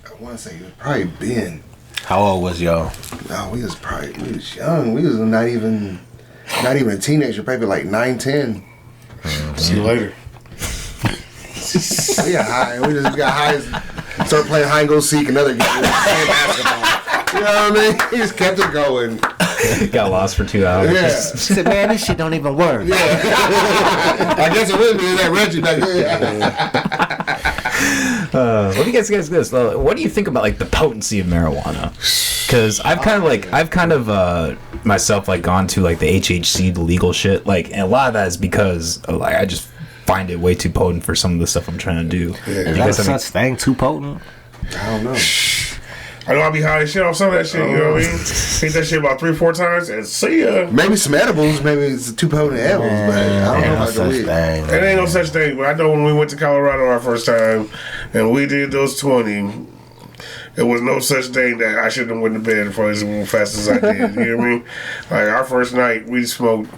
I want to say it was probably Ben. How old was y'all? No, we was young. We was not even a teenager, probably like 9, 10. See you later. We got high. We just got high. Started playing hide and go seek, another game. Basketball. You know what I mean? He just kept it going. Got lost for 2 hours. Yeah. He said, man, this shit don't even work. Yeah. I guess it would be that Reggie back there. Let me guess this. What do you think about like the potency of marijuana? Because I've kind of myself like gone to like the HHC, the legal shit, like, and a lot of that is because of, like, I just find it way too potent for some of the stuff I'm trying to do. Yeah. Is that a such thing? Too potent? I don't know. I know I be high as shit off some of that shit, you know what I mean? Hit that shit about 3-4 times and see ya. Maybe some edibles, maybe it's too potent edibles, but I don't know about the weed. It ain't no such thing, but I know when we went to Colorado our first time and we did those 20, there was no such thing that I shouldn't have went to bed before as fast as I did. You know what I mean? Like our first night, we smoked,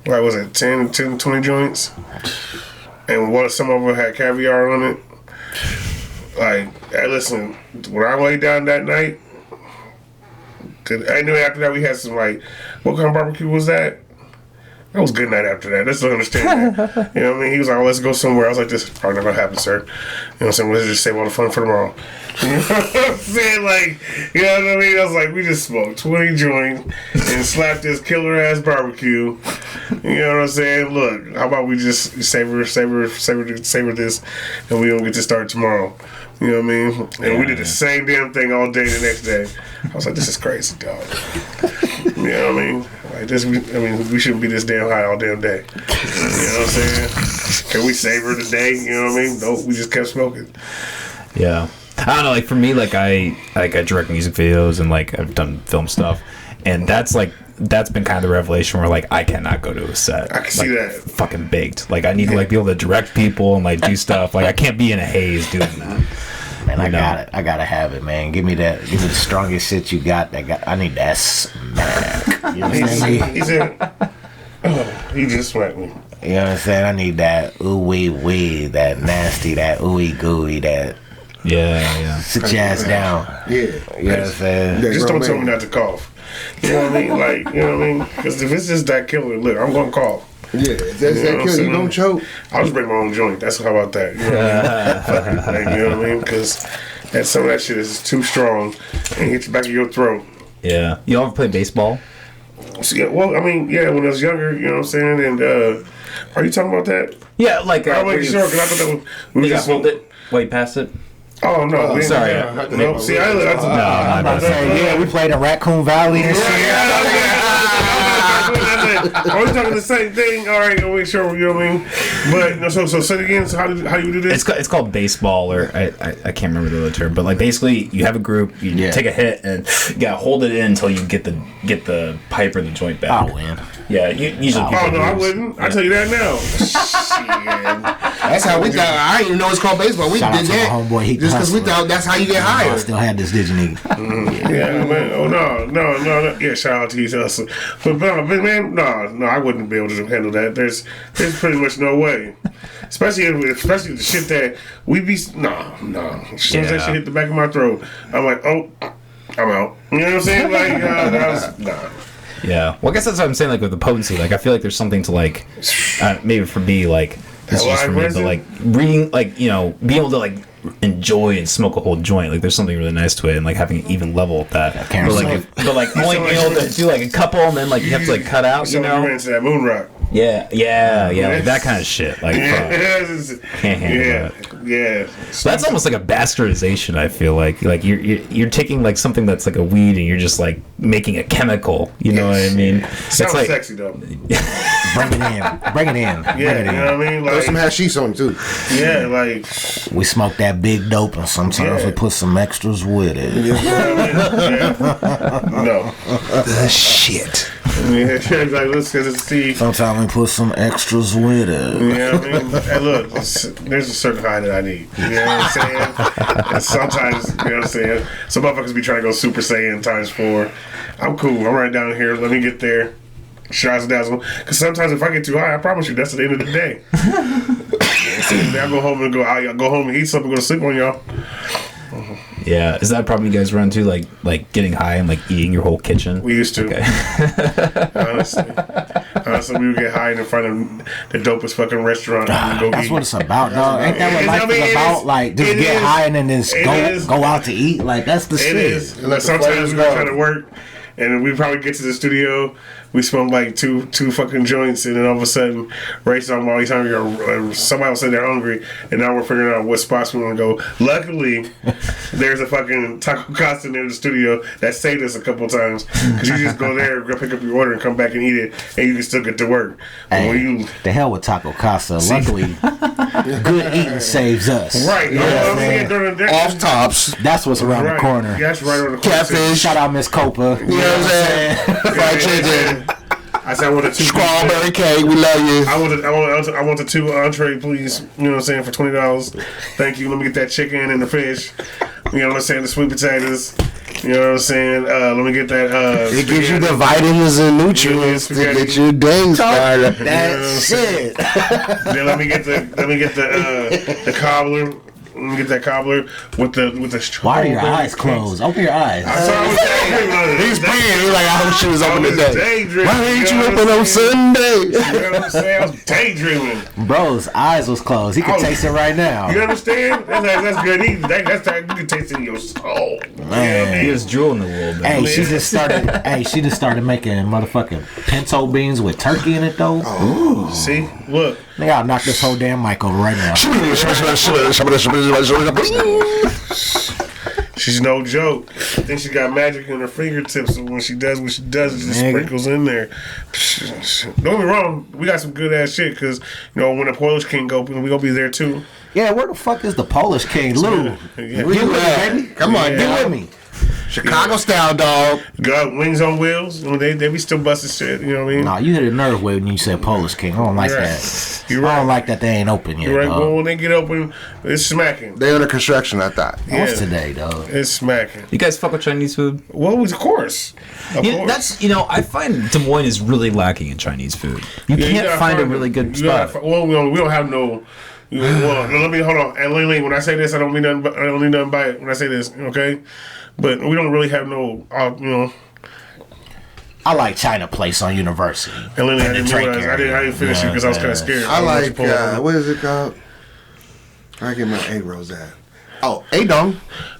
what was it, 10, 20 joints? And some of them had caviar on it. Like, hey, listen, when I laid down that night, cause I knew after that we had some, like, what kind of barbecue was that? That was a good night after that. Let's understand that. You know what I mean? He was like, oh, let's go somewhere. I was like, this is probably not going to happen, sir. You know what I'm saying? Let's just save all the fun for tomorrow. You know what I'm saying? Like, you know what I mean? I was like, we just smoked 20 joints and slapped this killer-ass barbecue. You know what I'm saying? Look, how about we just savor this and we don't get to start tomorrow. You know what I mean? And we did the same damn thing all day the next day. I was like, this is crazy, dog. You know what I mean? Like this, we shouldn't be this damn high all damn day. You know what I'm saying? Can we savor the day? You know what I mean? Nope, we just kept smoking. Yeah. I don't know, like for me, like I direct music videos and like I've done film stuff, and that's been kind of the revelation where like I cannot go to a set. I can see that. Fucking baked. Like I need to like be able to direct people and like do stuff. Like I can't be in a haze doing that. Man, I got it. I gotta have it, man. Give me the strongest shit you got. I need that smack. You know what I mean? He said, oh, he just smacked me. You know what I'm saying? I need that ooey wee, that nasty, that ooey gooey, that Yeah. sit your ass down. Yeah. You know what I'm saying? Just don't tell me not to cough. You know what I mean? Like, you know what I mean? Because if it's just that killer, look, I'm going to cough. Yeah, if that's that kill, you don't choke. I'll just bring my own joint. How about that? You know what I mean? Fuck it, like, you know what I mean? Because some of that shit is too strong and hits the back of your throat. Yeah. You ever play baseball? So, yeah, well, I mean, yeah, when I was younger, you know what I'm saying? And are you talking about that? Yeah, like I'm making sure because I thought that was. We you just hold it. Wait, pass it. Oh no! we sorry. No, see, my bad. Yeah, we played in Raccoon Valley and shit. Are we talking the same thing? All right, I'll make sure, you know what I mean? But no, so say it again. So how do you do this? It's called baseball, or I can't remember the other term, but like basically you have a group, you take a hit, and you gotta hold it in until you get the pipe or the joint back. I'll win. Yeah, usually. Oh no, I wouldn't. Yeah. I tell you that now. Shit. That's how we thought. I didn't even know it's called baseball. We Shout did out to that my homeboy, he just because we hustler. thought that's how you get I hired. still had this Disney. Yeah, man. Oh no. Yeah, shout out to Heath Hustle. But man, no, I wouldn't be able to handle that. There's pretty much no way. Especially the shit that we be no. As soon as that shit hit the back of my throat, I'm like, oh, I'm out. You know what I'm saying? Like, that was nah. Yeah. Well, I guess that's what I'm saying. Like with the potency, like I feel like there's something to like, maybe for me, like this is just for me, but like reading, like being able to like enjoy and smoke a whole joint. Like there's something really nice to it, and like having an even level with that. But like only being able to do like a couple, and then like you have to like cut out. You know. Into that moon rock. Yeah, like that kind of shit. Like, can't handle that. Yeah. So that's almost like a bastardization. I feel like you're taking like something that's like a weed and you're just like making a chemical. You know what I mean? Sounds like, sexy though. Bring it in. Yeah, you know what I mean? Like, There's some hashish on it too. Yeah, like we smoke that big dope, and sometimes we put some extras with it. No. The shit. Yeah, like let's see. Sometimes we put some extras with it. You know what I mean? Hey, look, there's a certain high that I need. You know what I'm saying? And sometimes, you know what I'm saying? Some motherfuckers be trying to go Super Saiyan times 4. I'm cool. I'm right down here. Let me get there. Shots dazzle. Because sometimes if I get too high, I promise you, that's the end of the day. I go home and eat something, go to sleep on y'all. Yeah, is that a problem you guys run into? Like getting high and like eating your whole kitchen? We used to. Okay. Honestly, we would get high in front of the dopest fucking restaurant. And go That's eat. what it's about, dog. Ain't that what life is about? Like, just it get is. high and then just It go out to eat. Like, that's the It shit. is. Like, sometimes we try to work, and we probably get to the studio. We smoke like two fucking joints, and then all of a sudden, Ray's talking about he's hungry, or somebody will say they're hungry, and now we're figuring out what spots we want to go. Luckily, there's a fucking Taco Casa near the studio that saved us a couple times, because you just go there, go pick up your order, and come back and eat it, and you can still get to work. Hey, the hell with Taco Casa. Luckily, good eating saves us. Right. You know what I'm saying? Off tops. That's what's around the corner. Yeah, that's right around the corner. Catfish. Shout out Miss Copa. You know what I'm saying? Fried chicken. I said I want a 2 Strawberry cake. We love you. I want the 2 entree, please. You know what I'm saying, for $20. Thank you. Let me get that chicken and the fish. You know what I'm saying, the sweet potatoes. You know what I'm saying? Let me get that. It gives you the vitamins and nutrients to get your day started. That's shit. Then let me get the cobbler. Let me get that cobbler with the. Why are your eyes closed? Open your eyes. He's praying. He's like, I hope she was open today. Why ain't you open on Sunday? You know what I'm saying? I was daydreaming. Bro's eyes was closed. He can taste it right now. You understand? That's good eating. That's how you can taste it in your soul. Man. He was drooling a little bit. Hey, she just started making motherfucking pinto beans with turkey in it though. Ooh. See, look. Nigga, I'll knock this whole damn mic over right now. She's no joke. I think she got magic in her fingertips, and when she does what she does, it just sprinkles in there. Don't get me wrong, we got some good ass shit, because when the Polish King open, we gonna be there too. Yeah, where the fuck is the Polish King, Lou? Yeah. Get with me, baby. Come on, get with me. Chicago style, dog. Got wings on wheels. I mean, they be still busting shit. You know what I mean? Nah, you hit a nerve when you said Polish King. I don't like You're right. that. You're I right. don't like that they ain't open yet. You're right. dog. Well, when they get open, it's smacking. They under construction, I thought. What's Yeah. today, dog? It's smacking. You guys fuck with Chinese food? Well, of course. Of You know, course. that's I find Des Moines is really lacking in Chinese food. You Yeah, can't gotta find a them. really good You gotta spot. well, we don't have no. Well, let me hold on. And Ling, when I say this, I don't mean nothing. I don't mean nothing by it when I say this. Okay, but we don't really have no. I like China Place on University. And Ling, I And the didn't Drake realize. I didn't area. finish it because I was kind of scared. I don't know what you like, pulled over. what is it called? I get my egg rolls at. Oh, A-Dong.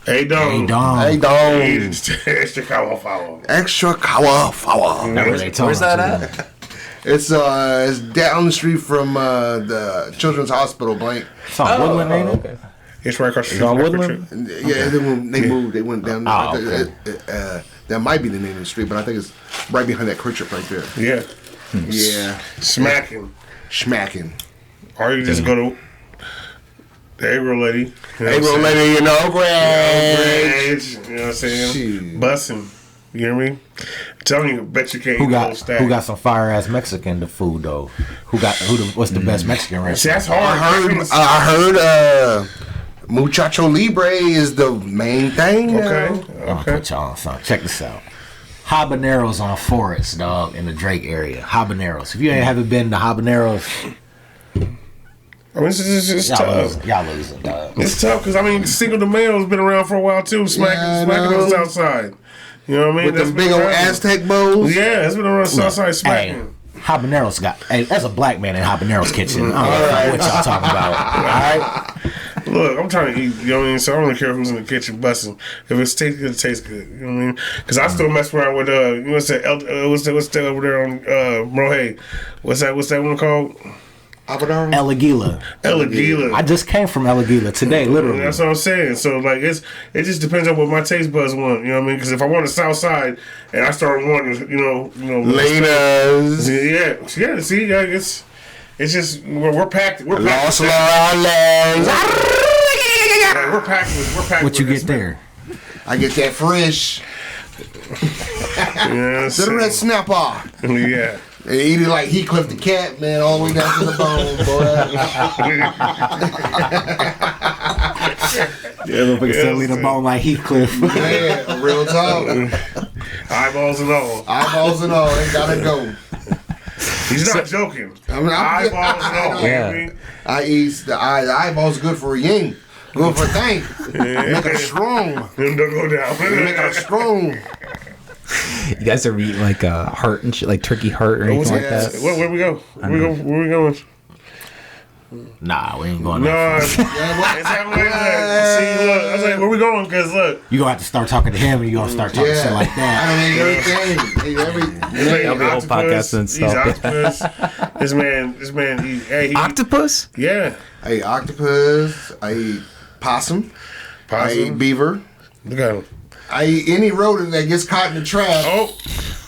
Hey, Hey, dog. dog. A-Dong. Extra cow follow. Extra kawa fawa. Where they Where's that talking at? It's down the street from the Children's Hospital, blank. It's on Woodland, ain't it? Okay. It's right across the It's on street. Woodland? Yeah, they moved. They went down. Oh, okay. That might be the name of the street, but I think it's right behind that Quick right there. Yeah, Yeah, smacking. smacking. Or you just go to the April lady. You know Hey, what I'm bro, saying? lady, you know, Greg. Bridge, you know what I'm saying? Shoot. Bussing. You hear me? I'm telling you, bet you can't Who eat the whole got stack. who got some fire ass Mexican food though? What's the best Mexican See, restaurant? that's hard. I heard Muchacho Libre is the main thing. Okay. I'm gonna Okay. put y'all on something. Check this out. Habaneros on Forest, dog, in the Drake area. Habaneros. If you haven't been to Habaneros, I mean, it's tough. y'all losing, dog. It's tough because, I mean, Cinco de Mayo's been around for a while, too. Smacking I on the know. south side. You know what I mean? With That's them been big old around. Aztec bowls. Yeah, it's been around the south side Hey, smacking. Habaneros got. Hey, there's a black man in Habaneros kitchen. I don't know what y'all talking about. All right. Look, I'm trying to eat, you know what I mean? So I don't really care who's in the kitchen busting. If it's tastes good, it tastes good. You know what I mean? Because I still mess around with, you know what's that, what's that over there on Mohe? What's that one called? Abaddon. El Aguila. El Aguila. I just came from El Aguila today, literally. That's what I'm saying. So like, it just depends on what my taste buds want. You know what I mean? Because if I want the South Side and I start wanting, you know, Laters. yeah. See, yeah, it's just we're packed. We're packed. Los Lorales. Yeah, we're packed. What with you this, get there? I get that fresh. Yeah, The red snapper. yeah. And eat it like Heathcliff the cat, man, all the way down to the bone, boy. Yeah, motherfucker still lead a bone like Heathcliff. Man, real talk. Eyeballs and all. Eyeballs and all, ain't gotta go. He's not joking. I'm Eyeballs and all. Yeah. You know what I mean? I eat the eye. The eyeballs good for a yin. Good for a thing. Make it strong. Them don't go down. Make it strong. You guys ever eat like a heart and shit, like turkey heart or anything What's like that? that? Where we go? Where we going? Nah, we ain't going No, there. it's happening like that. See, look, I was like, where we going? Because look, You gonna have to start talking to him and you gonna start talking shit like that. I mean, everything. That'll be a whole podcast in He's itself. octopus. This man, he Octopus? yeah. I eat octopus. I eat possum. I eat Possum. beaver. Look at him. I eat any rodent that gets caught in the trap. Oh,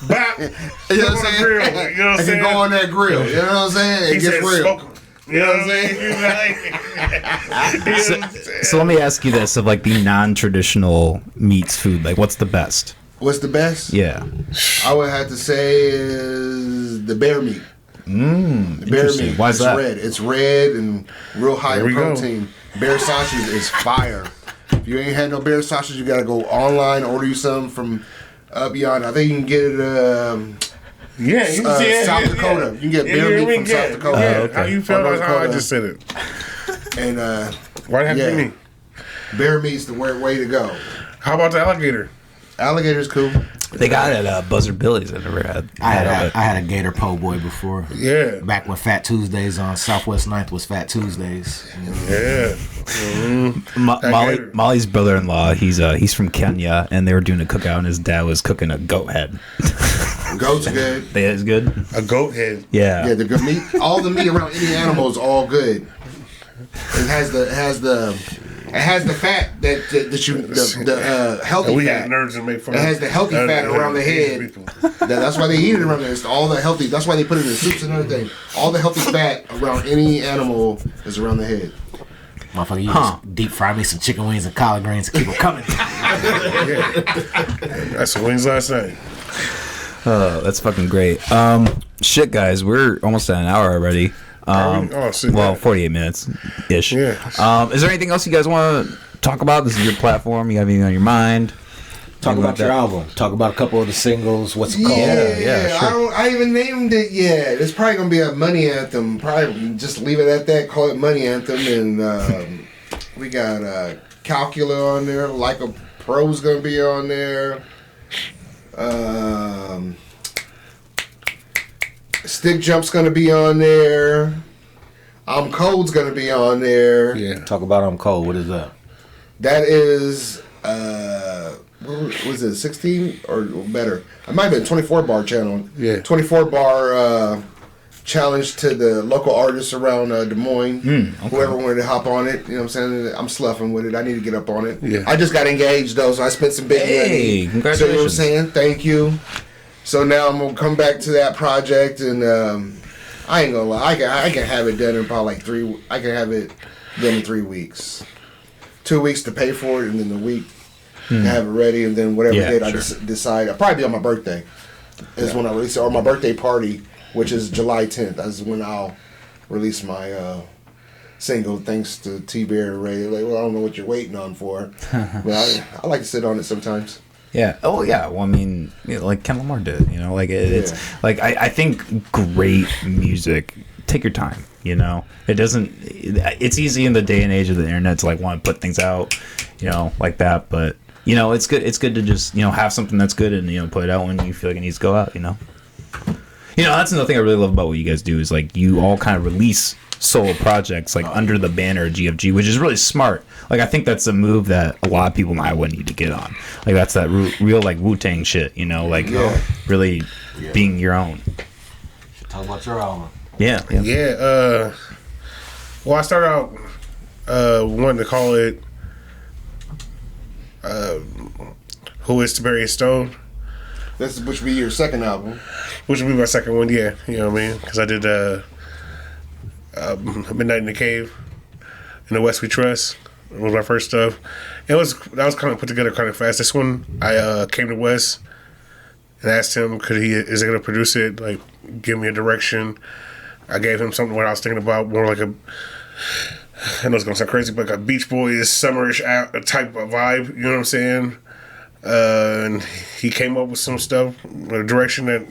bap. You know Put what on I'm the saying? grill. You know what I'm I can saying? go on that grill. You know what I'm saying? It He gets said, real. smoke 'em. You know what I'm saying? So let me ask you this: of like the non-traditional meats food, like what's the best? What's the best? Yeah. I would have to say is the bear meat. The bear Interesting. meat. Why is it's that? red. It's red and real high There in we go. protein. Bear sausage is fire. If you ain't had no bear sausage, you gotta go online, order you some from up beyond. I think you can get it Yeah, you can see it. South Yeah, Dakota. yeah. You can get Yeah, bear yeah, meat from yeah. South Dakota. Yeah. Oh, okay. How you felt From like how I Dakota. just said it? And Why have yeah. to be me? bear meat's the way to go. How about the alligator? Alligator's cool. They got it at Buzzard Billy's. I never had. I had a gator po' boy before. Yeah. Back when Fat Tuesdays on Southwest 9th was Fat Tuesdays. Yeah. Molly's brother-in-law. He's from Kenya, and they were doing a cookout, and his dad was cooking a goat head. Goat's good. That is good. A goat head. Yeah. Yeah, the good meat. All the meat around any animal is all good. It has the fat that the healthy We fat. had nerds that make fun. It has the healthy fat around the head. People. That's why they eat it around there. It's all the healthy. That's why they put it in soups and everything. All the healthy fat around any animal is around the head. Motherfucker, you just deep fry me some chicken wings and collard greens and keep them coming. That's the wings last night. Oh, that's fucking great. Shit, guys, we're almost at an hour already. Well, 48 minutes ish. Yeah. Is there anything else you guys want to talk about? This is your platform. You have anything on your mind? Talk about your album. Talk about a couple of the singles. What's it called? Yeah, sure. I even named it yet. It's probably gonna be a money anthem. Probably just leave it at that. Call it money anthem. And we got Calcula on there. Like a Pro's gonna be on there. Stick Jump's gonna be on there. I'm Cold's gonna be on there. Yeah. Talk about I'm Cold. What is that? That is what was it, 16 or better? It might have been 24 bar channel. Yeah. 24 bar challenge to the local artists around Des Moines. Okay. Whoever wanted to hop on it, you know what I'm saying? I'm sloughing with it. I need to get up on it. Yeah. I just got engaged though, so I spent some big Hey, money. congratulations. So you know what I'm saying? Thank you. So now I'm gonna come back to that project, and I ain't gonna lie, I can have it done in probably like 3. I can have it done in 3 weeks. 2 weeks to pay for it, and then a week to have it ready, and then whatever date I decide. I'll probably be on my birthday is when I release it, or my birthday party, which is July 10th. That's when I'll release my single. Thanks to T-Bear and Ray. Like, well, I don't know what you're waiting on for, but I like to sit on it sometimes. Yeah. Oh, yeah. Well, I mean, like Ken Lamar did. Like it's like I think great music. Take your time. It doesn't. It's easy in the day and age of the internet to like want to put things out, like that. But it's good. It's good to just have something that's good and put it out when you feel like it needs to go out. That's another thing I really love about what you guys do is like you all kind of release solo projects like under the banner of G.F.G, which is really smart. Like I think that's a move that a lot of people in Iowa need to get on. Like that's that real like Wu-Tang shit, really being your own. Talk about your album. Yeah. Well, I started out wanting to call it Who is Tiberius Stone? Which would be your second album. Which would be my second one, yeah. You know what I mean? Because I did Midnight in the Cave and The West We Trust. It was my first stuff. That was kind of put together kind of fast. This one, I came to Wes and asked him, is he going to produce it? Like, give me a direction. I gave him something what I was thinking about, more like I know it's going to sound crazy, but like a Beach Boys summerish type of vibe, you know what I'm saying? And he came up with some stuff, a direction that,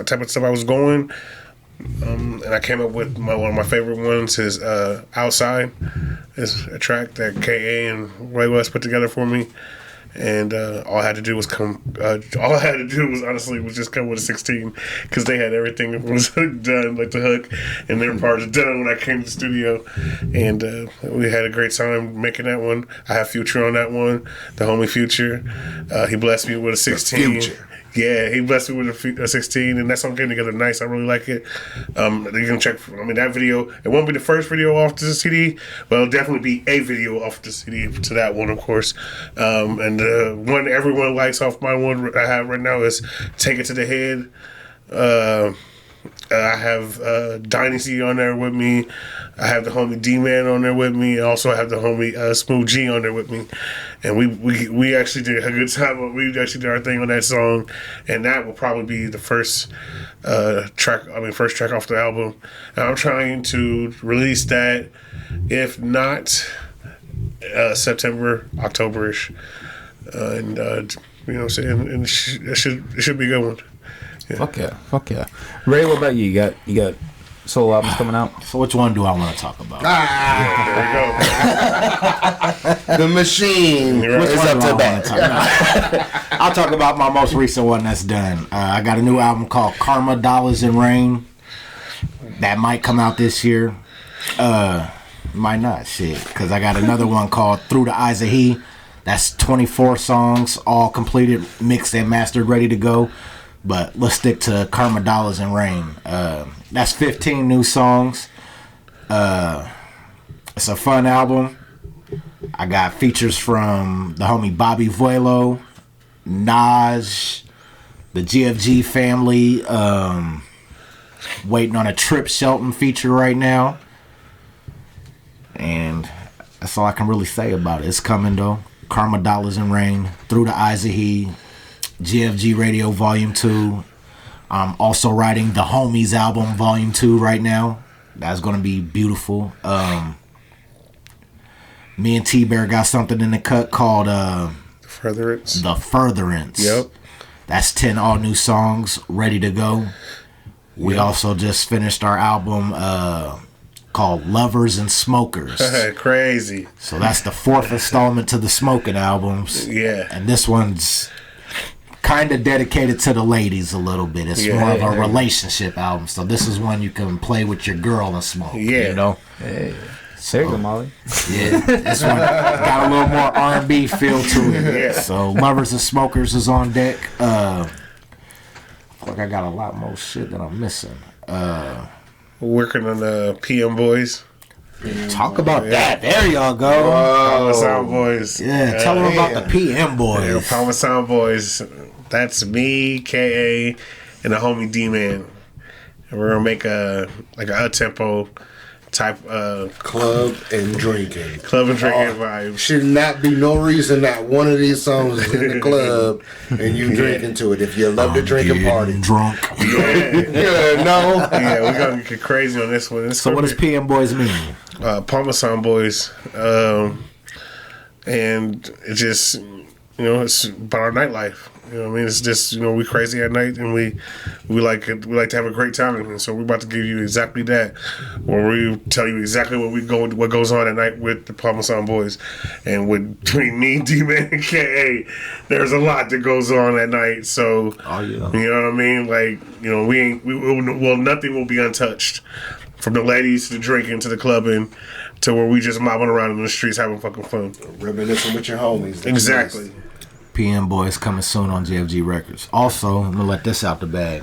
type of stuff I was going. And I came up with one of my favorite ones is Outside. It's a track that KA and Ray West put together for me. And all I had to do was honestly just come with a 16 because they had everything was done, like the hook and their parts done when I came to the studio, and we had a great time making that one. I have Future on that one, the homie Future. He blessed me with a 16. Yeah, he blessed me with a 16, and that song came together nice. I really like it. You can check. That video. It won't be the first video off the CD, but it'll definitely be a video off the CD to that one, of course. And the one everyone likes off my one I have right now is "Take It to the Head." I have Dynasty on there with me. I have the homie D-Man on there with me. Also, I have the homie Smooth G on there with me. And we actually did a good time. We actually did our thing on that song. And that will probably be the first track off the album. And I'm trying to release that, if not September, October-ish. And, you know what I'm saying? And it should be a good one. Yeah. Fuck yeah. Ray, what about you? You got solo albums coming out? So which one do I want to talk about? There The Machine is up to bat. I'll talk about my most recent one that's done. I got a new album called Karma, Dollars, and Rain. That might come out this year. Might not, shit. Because I got another one called Through the Eyes of He. That's 24 songs, all completed, mixed and mastered, ready to go. But let's stick to Karma, Dollars, and Rain. That's 15 new songs. It's a fun album. I got features from the homie Bobby Vuelo, Nas, the G.F.G family. Waiting on a Trip Shelton feature right now. And That's all I can really say about it. It's coming though. Karma, Dollars, and Rain, Through the Eyes of He, G.F.G. Radio Volume 2. I'm also writing the Homies album Volume 2 right now. That's going to be beautiful. Me and T-Bear got something in the cut called Furtherance. The Furtherance. Yep. That's 10 all new songs ready to go. We also just finished our album called Lovers and Smokers. Crazy. So that's the 4th installment to the Smoking albums. Yeah. And this one's kind of dedicated to the ladies a little bit. It's more of a relationship album. So this is one you can play with your girl and smoke. Yeah. You know? Hey. There you go, Molly. Yeah. This one got a little more R&B feel to it. Yeah. So Lovers and Smokers is on deck. I feel like I got a lot more shit that I'm missing. Working on the PM Boys. Talk about that. There y'all go. Palma Sound Boys. Yeah, tell them about the PM Boys. Yeah, Palma Sound Boys. That's me, KA, and the homie D-Man. And we're gonna make a up-tempo type club and drinking vibe. Should not be no reason that one of these songs is in the club and you drinking to it. If you love to drink and party, drunk. no. Yeah, we're gonna get crazy on this one. So what does PM Boys mean? Palma Sound Boys, and it just it's about our nightlife. You know what I mean? It's just, we crazy at night, and we like to have a great time. And so we're about to give you exactly that, where we tell you exactly what goes on at night with the Palma Sound Boys. And between me, D-Man, and K.A., there's a lot that goes on at night. So, you know what I mean? Like, nothing will be untouched. From the ladies to the drinking to the clubbing to where we just mobbing around in the streets having fucking fun. Reminiscing with your homies. Exactly. PM Boys coming soon on G.F.G. Records. Also, I'm going to let this out the bag.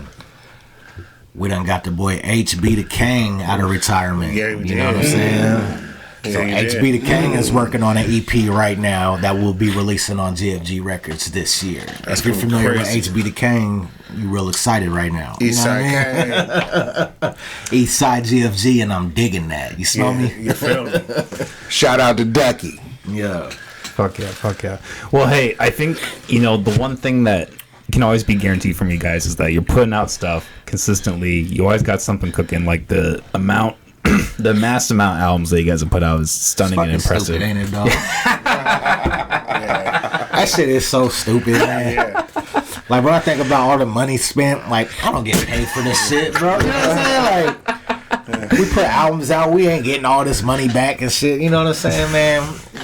We done got the boy HB the King out of retirement. Yeah, you know what I'm saying? So HB the King is working on an EP right now that will be releasing on G.F.G. Records this year. If you're familiar with HB the King, you're real excited right now. Eastside Eastside G.F.G. and I'm digging that. You smell me? You feel me? Shout out to Ducky. Yeah. Fuck yeah. Well, hey, I think, the one thing that can always be guaranteed from you guys is that you're putting out stuff consistently. You always got something cooking. Like the mass amount of albums that you guys have put out is stunning and impressive. Stupid, ain't it, dog? That shit is so stupid, man. Yeah. Like, when I think about all the money spent, like, I don't get paid for this shit, bro. You know what I'm saying? Like, we put albums out, we ain't getting all this money back and shit. You know what I'm saying, man?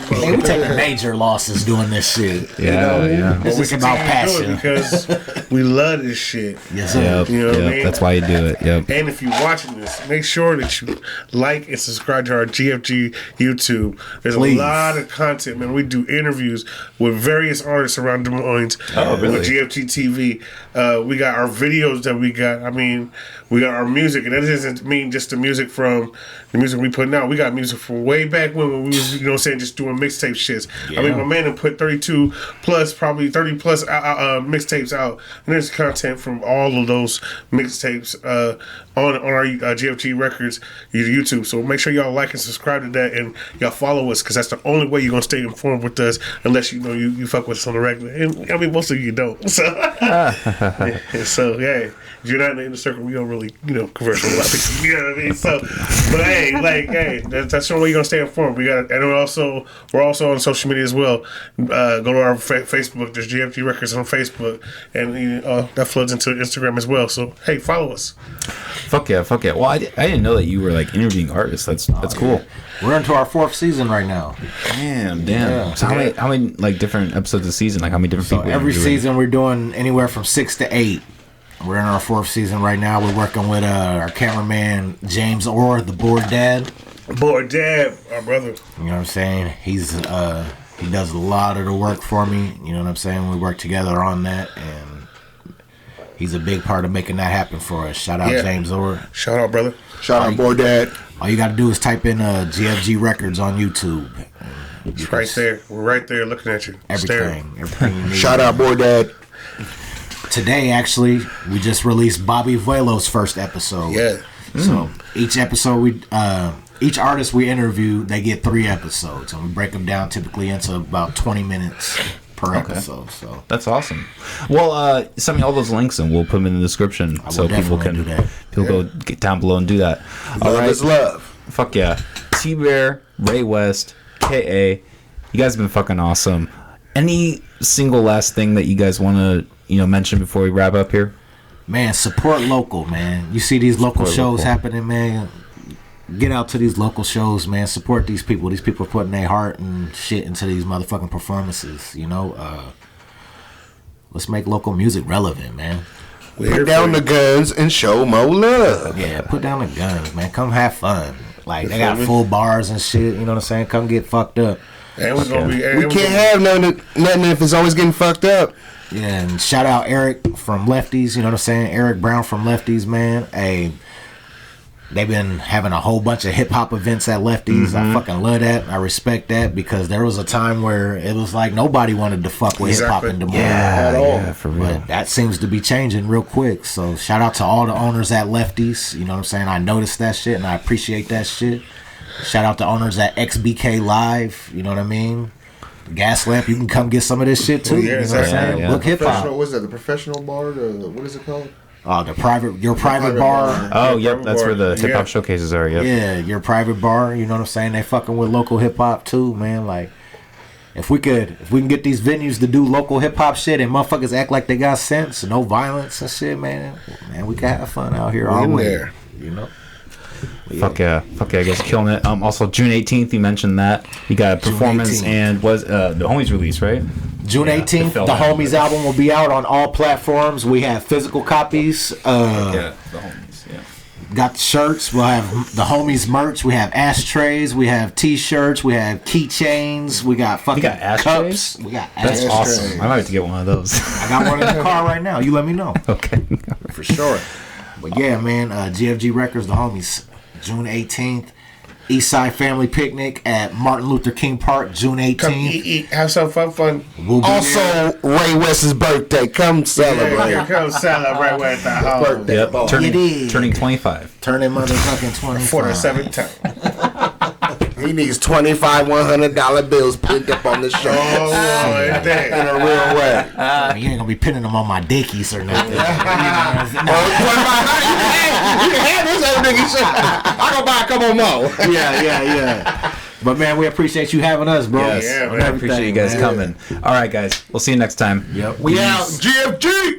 Hey, we taking major losses doing this shit. Yeah. It's just about passion. Because we love this shit. Yes, sir. You know what I mean? That's why you do it. Yep. And if you're watching this, make sure that you like and subscribe to our GFG YouTube. There's Please. a lot of content, man. We do interviews with various artists around Des Moines. With GFG TV. We got our videos that we got. I mean, we got our music, and that doesn't mean just the music from the music we putting out. We got music from way back when we was, just doing mixtape shits. Yeah. I mean, my man had put 32 plus, probably 30 plus mixtapes out, and there's content from all of those mixtapes on our GFG Records YouTube. So make sure y'all like and subscribe to that, and y'all follow us, because that's the only way you're gonna stay informed with us, unless you fuck with us on the regular. And I mean, most of you don't. So, so yeah. If you're not in the circle, we don't really, converse with a lot of people. You know what I mean? So, but hey, that's the only way you're gonna stay informed. And we're also on social media as well. Go to our Facebook. There's GFG Records on Facebook, and that floods into Instagram as well. So hey, follow us. Fuck yeah. Well, I didn't know that you were like interviewing artists. That's cool. We're into our 4th season right now. Damn. Yeah. So how many like different episodes a season? Like how many different people? Every season we're doing anywhere from 6 to 8. We're in our 4th season right now. We're working with our cameraman James Orr, the Bored Dad. Bored Dad, our brother. You know what I'm saying? He's he does a lot of the work for me. You know what I'm saying? We work together on that, and he's a big part of making that happen for us. Shout out James Orr. Shout out, brother. Shout out, Bored Dad. All you got to do is type in GFG Records on YouTube. It's right there. We're right there looking at you. Everything you need. Shout out, Bored Dad. Today, actually, we just released Bobby Vuelo's first episode. Yeah. So each episode each artist we interview, they get 3 episodes, and we break them down typically into about 20 minutes per episode. So That's awesome. Well, send me all those links and we'll put them in the description so people definitely can do that. go get down below and do that. All Love right. is love. Fuck yeah. T-Bear, Ray West, KA. You guys have been fucking awesome. Any single last thing that you guys want to, mention before we wrap up here? Man, support local, man. You see these local shows happening, man. Get out to these local shows, man. Support these people. These people are putting their heart and shit into these motherfucking performances, Let's make local music relevant, man. Put down the guns and show more love. Yeah, put down the guns, man. Come have fun. Like, they got full bars and shit, you know what I'm saying? Come get fucked up. And we're gonna be. We can't have nothing if it's always getting fucked up. Yeah, and shout out Eric from Lefties, you know what I'm saying? Eric Brown from Lefties, man. Hey, they've been having a whole bunch of hip-hop events at Lefties. I fucking love that. I respect that because there was a time where it was like nobody wanted to fuck with hip-hop in Des Moines. Yeah, for real. But that seems to be changing real quick. So shout out to all the owners at Lefties. You know what I'm saying? I noticed that shit and I appreciate that shit. Shout out to owners at XBK Live. You know what I mean? Gas Lamp, you can come get some of this shit too. You know what I'm saying? Yeah. Look hip hop. What's that? The professional bar? What is it called? Your private bar. Oh, Yeah, yep. That's where the yeah. hip-hop showcases are, yep. Yeah, your private bar. You know what I'm saying? They fucking with local hip hop too, man. Like, if we can get these venues to do local hip hop shit and motherfuckers act like they got sense, no violence and shit, man, we can have fun out here all way. there. You know. Fuck yeah, I guess killing it. Also June 18th, you mentioned that you got a performance 18th. and was the homies release, right? June 18th, the the film. Homies album will be out on all platforms. We have physical copies. The homies. Yeah. Got the shirts. We'll have the Homies merch. We have ashtrays. We have t-shirts. We have keychains. We got fucking got ashtrays? cups. We got That's ashtrays. awesome. I might have to get one of those. I got one in the car right now. You let me know. Okay. For sure. But yeah, man, G.F.G Records, the Homies, June 18th. Eastside Family Picnic at Martin Luther King Park, June 18th. Come eat, have some fun. We'll be there. Also, Ray West's birthday. Come celebrate. Yeah, come celebrate with the home. Birthday. Yep. boy. Turning 25. Turning motherfucking 25. For the 7th time. He needs $25 $100 bills pinned up on the show. Oh, In dang. a real way. You ain't gonna be pinning them on my dickies or nothing. You can have this other nigga shit. I go buy a couple more. Yeah. But man, we appreciate you having us, bro. Yes. Yeah, I man. appreciate you guys coming. All right, guys. We'll see you next time. Yep. We out. GFG.